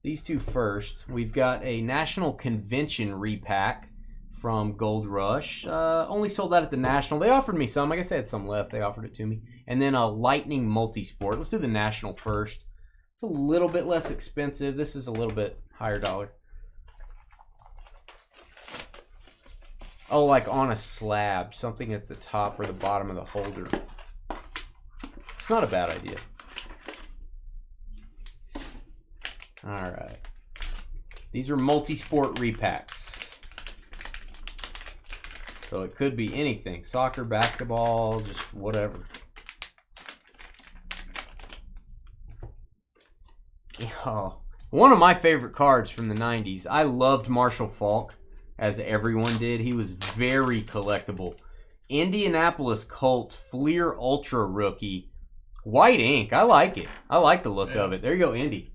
these 2 first. We've got a National Convention repack from Gold Rush. Only sold that at the National. They offered me some. I guess I had some left. They offered it to me. And then a Lightning Multisport. Let's do the National first. It's a little bit less expensive. This is a little bit higher dollar. Oh, like on a slab. Something at the top or the bottom of the holder. It's not a bad idea. All right. These are multi-sport repacks. So it could be anything. Soccer, basketball, just whatever. Oh, One of my favorite cards from the 90s. I loved Marshall Faulk, as everyone did. He was very collectible. Indianapolis Colts Fleer Ultra rookie. White ink. I like it. I like the look of it. There you go, Indy.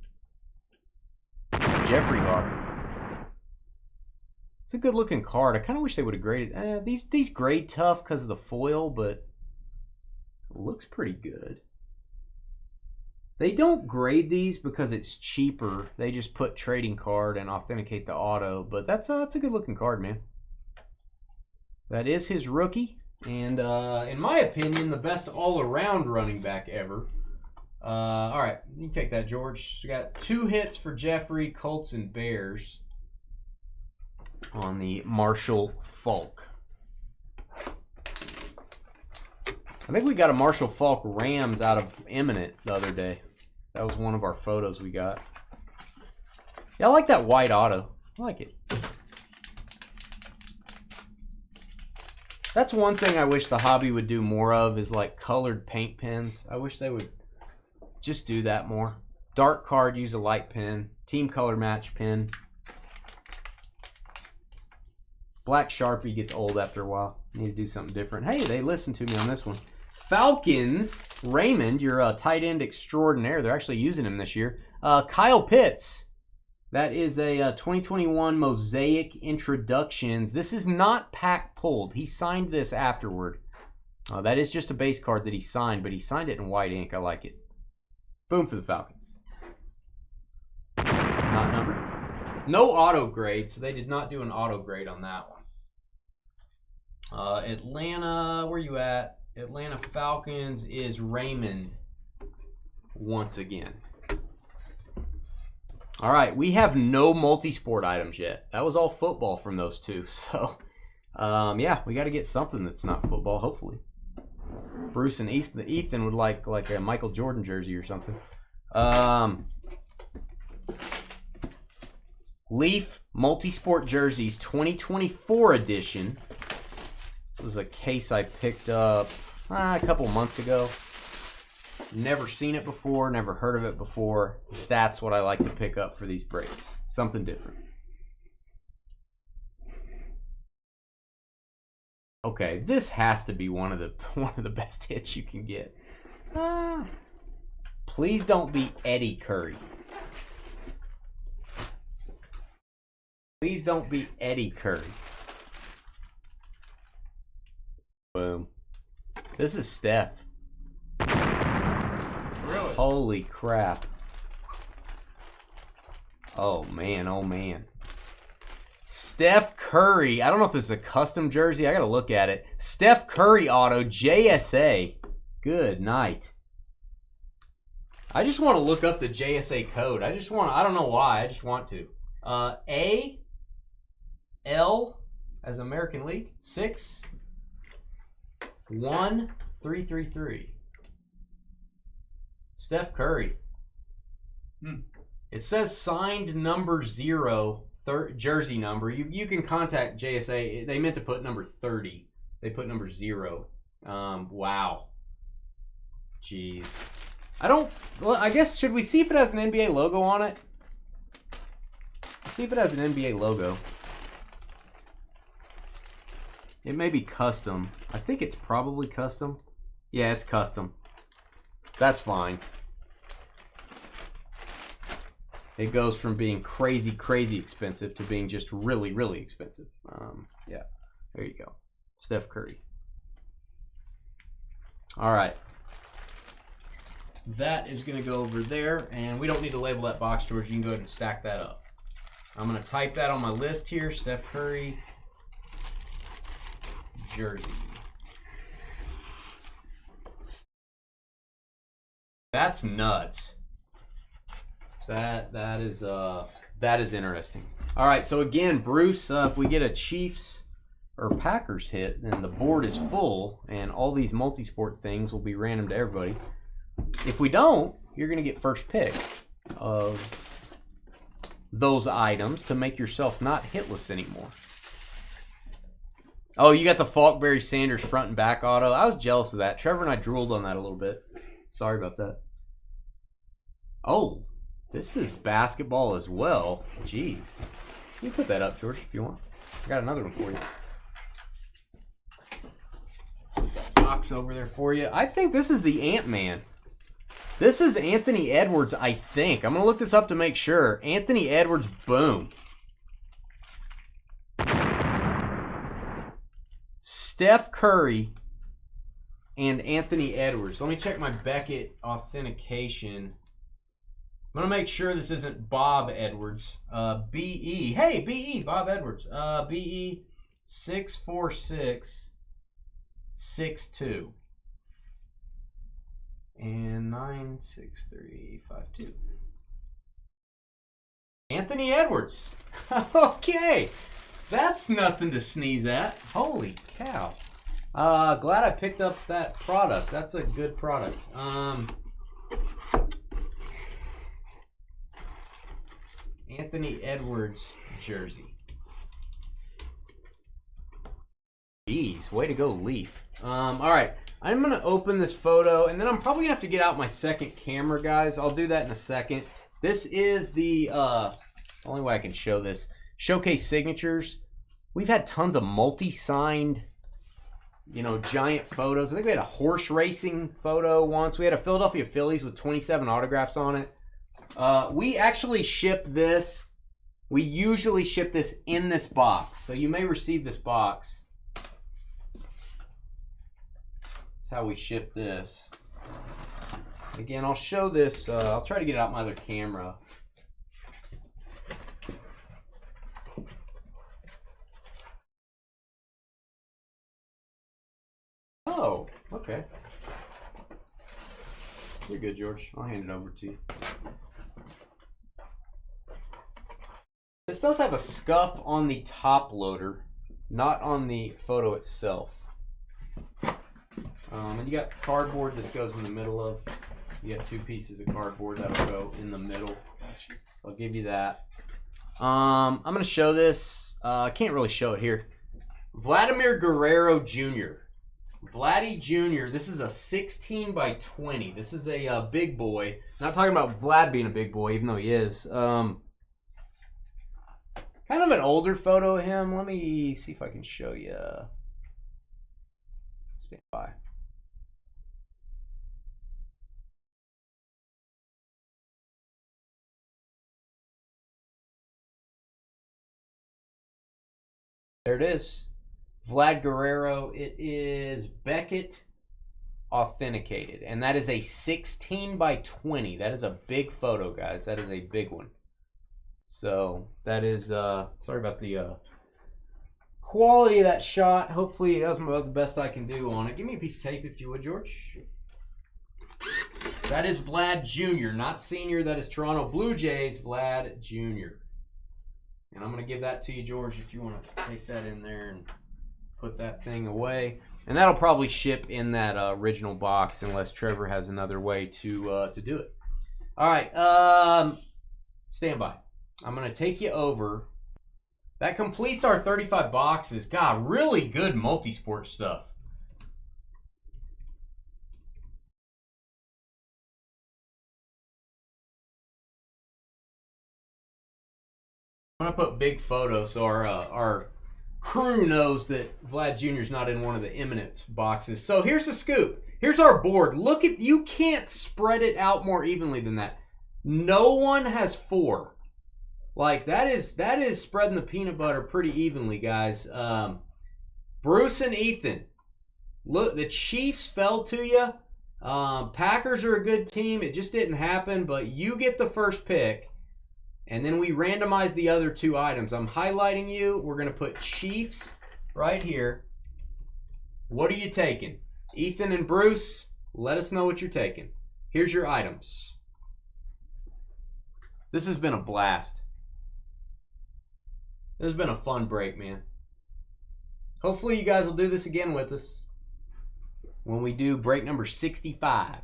Jeffrey Hart. It's a good looking card. I kind of wish they would have graded. These grade tough because of the foil, but it looks pretty good. They don't grade these because it's cheaper. They just put trading card and authenticate the auto. But that's a good looking card, man. That is his rookie. And in my opinion, the best all-around running back ever. All right, you take that, George. We got 2 hits for Jeffrey, Colts and Bears on the Marshall Faulk. I think we got a Marshall Faulk Rams out of Eminent the other day. That was one of our photos we got. Yeah, I like that white auto. I like it. That's one thing I wish the hobby would do more of is like colored paint pens. I wish they would just do that more. Dark card, use a light pen. Team color match pen. Black Sharpie gets old after a while. Need to do something different. Hey, they listened to me on this one. Falcons, Raymond, your tight end extraordinaire. They're actually using him this year. Kyle Pitts. That is a 2021 Mosaic Introductions. This is not pack pulled. He signed this afterward. That is just a base card that he signed, but he signed it in white ink. I like it. Boom for the Falcons. Not numbered. No auto grade, so they did not do an auto grade on that one. Atlanta, where you at? Atlanta Falcons is Raymond once again. All right, we have no multi-sport items yet. That was all football from those two. So, yeah, we got to get something that's not football, hopefully. Bruce and Ethan would like a Michael Jordan jersey or something. Leaf multi-sport jerseys 2024 edition. This was a case I picked up a couple months ago. Never seen it before, never heard of it before. That's what I like to pick up for these breaks. Something different. Okay, this has to be one of the best hits you can get. Please don't be Eddie Curry. Please don't be Eddie Curry. Boom. This is Steph. Really? Holy crap. Oh man, oh man. Steph Curry. I don't know if this is a custom jersey. I gotta look at it. Steph Curry auto, JSA. Good night. I just want to look up the JSA code. I don't know why. I just want to. A L as American League 61333. Steph Curry. It says signed number 0, jersey number. You can contact JSA. They meant to put number 30. They put number 0. Wow. Jeez. I guess, should we see if it has an NBA logo on it? See if it has an NBA logo. It may be custom. I think it's probably custom. Yeah, it's custom. That's fine. It goes from being crazy, crazy expensive to being just really, really expensive. Yeah, there you go. Steph Curry. All right. That is going to go over there, and we don't need to label that box, George. You can go ahead and stack that up. I'm going to type that on my list here. Steph Curry jersey. That's nuts. That is interesting. All right, so again, Bruce, if we get a Chiefs or Packers hit, then the board is full, and all these multi-sport things will be random to everybody. If we don't, you're going to get first pick of those items to make yourself not hitless anymore. Oh, you got the Falkberry Sanders front and back auto. I was jealous of that. Trevor and I drooled on that a little bit. Sorry about that. Oh, This is basketball as well. Jeez. You can put that up, George, if you want. I got another one for you. Set that box over there for you. I think this is the Ant-Man. This is Anthony Edwards, I think. I'm going to look this up to make sure. Anthony Edwards, boom. Steph Curry and Anthony Edwards. Let me check my Beckett authentication. I'm going to make sure this isn't Bob Edwards. BE. Hey, BE, Bob Edwards. BE 64662. And 96352. Anthony Edwards. Okay. That's nothing to sneeze at. Holy cow. Glad I picked up that product. That's a good product. Anthony Edwards jersey. Jeez, way to go, Leaf. All right, I'm gonna open this photo, and then I'm probably gonna have to get out my second camera, guys. I'll do that in a second. This is the only way I can show this. Showcase signatures. We've had tons of multi-signed, you know, giant photos. I think we had a horse racing photo once. We had a Philadelphia Phillies with 27 autographs on it. We actually ship this. We usually ship this in this box. So you may receive this box. That's how we ship this. Again, I'll show this. I'll try to get out my other camera. Oh, okay. You're good, George. I'll hand it over to you. This does have a scuff on the top loader, not on the photo itself. And you got cardboard this goes in the middle of. You got two pieces of cardboard that'll go in the middle. I'll give you that. I'm going to show this. I can't really show it here. Vladimir Guerrero Jr. Vladdy Jr. This is a 16 by 20. This is a big boy. Not talking about Vlad being a big boy, even though he is. Kind of an older photo of him. Let me see if I can show you. Stand by. There it is. Vlad Guerrero. It is Beckett authenticated. And that is a 16 by 20. That is a big photo, guys. That is a big one. So that is, sorry about the quality of that shot. Hopefully that was about the best I can do on it. Give me a piece of tape if you would, George. That is Vlad Jr., not senior. That is Toronto Blue Jays, Vlad Jr. And I'm going to give that to you, George, if you want to take that in there and put that thing away. And that'll probably ship in that original box unless Trevor has another way to do it. All right, stand by. I'm going to take you over. That completes our 35 boxes. God, really good multi-sport stuff. I'm going to put big photos so our crew knows that Vlad Jr. is not in one of the Eminence boxes. So here's the scoop. Here's our board. Look at, you can't spread it out more evenly than that. No one has 4. Like, that is spreading the peanut butter pretty evenly, guys. Bruce and Ethan. Look, the Chiefs fell to you. Packers are a good team. It just didn't happen, but you get the first pick. And then we randomize the other 2 items. I'm highlighting you. We're going to put Chiefs right here. What are you taking? Ethan and Bruce, let us know what you're taking. Here's your items. This has been a blast. This has been a fun break, man. Hopefully you guys will do this again with us when we do break number 65.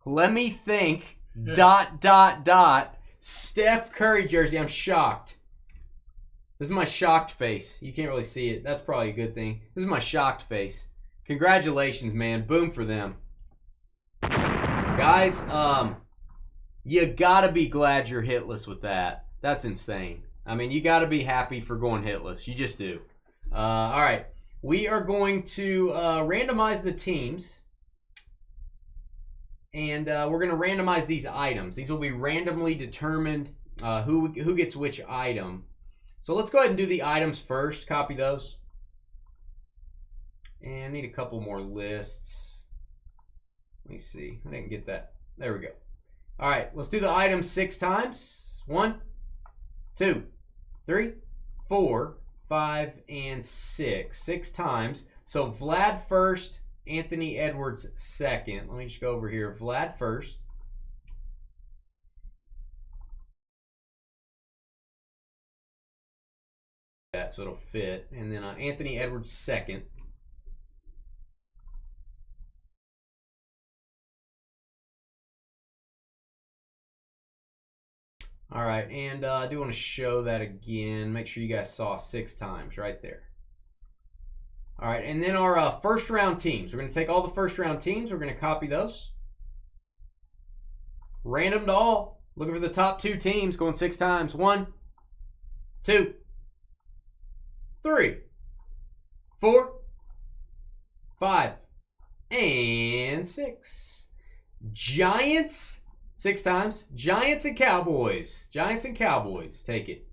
Let me think. ... Steph Curry jersey. I'm shocked. This is my shocked face. You can't really see it. That's probably a good thing. This is my shocked face. Congratulations, man. Boom for them. Guys, you gotta be glad you're hitless with that. That's insane. I mean, you gotta be happy for going hitless. You just do. All right. We are going to randomize the teams. And we're going to randomize these items. These will be randomly determined who gets which item. So let's go ahead and do the items first. Copy those. And I need a couple more lists. Let me see. I didn't get that. There we go. All right. Let's do the items 6 times. 1, 2, 3, 4, 5, and 6. 6 times. So Vlad first. Anthony Edwards second. Let me just go over here. Vlad first. That so it'll fit. And then Anthony Edwards second. All right, and I do want to show that again. Make sure you guys saw 6 times right there. All right, and then our first round teams. We're going to take all the first round teams. We're going to copy those. Random to all. Looking for the top 2 teams going 6 times. 1, 2, 3, 4, 5, and 6. Giants, 6 times. Giants and Cowboys. Giants and Cowboys. Take it.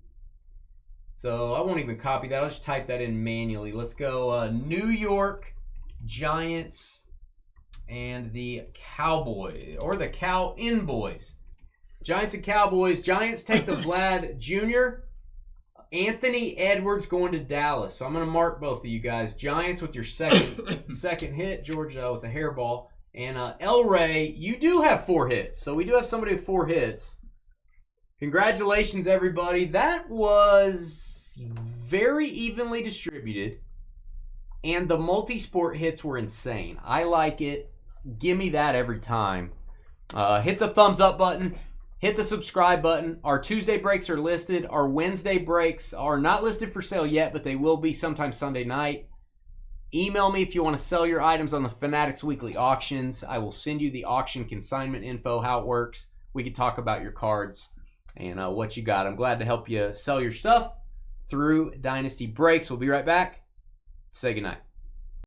So I won't even copy that. I'll just type that in manually. Let's go New York Giants and the Cowboy, or the Cow-In Boys. Giants and Cowboys. Giants take the Vlad Jr. Anthony Edwards going to Dallas. So I'm going to mark both of you guys. Giants with your second hit. Georgia with a hairball. And El Ray, you do have 4 hits. So we do have somebody with 4 hits. Congratulations, everybody. That was very evenly distributed. And the multi-sport hits were insane. I like it. Give me that every time. Hit the thumbs up button. Hit the subscribe button. Our Tuesday breaks are listed. Our Wednesday breaks are not listed for sale yet, but they will be sometime Sunday night. Email me if you want to sell your items on the Fanatics Weekly Auctions. I will send you the auction consignment info, how it works. We can talk about your cards and what you got. I'm glad to help you sell your stuff through Dynasty Breaks. We'll be right back. Say goodnight.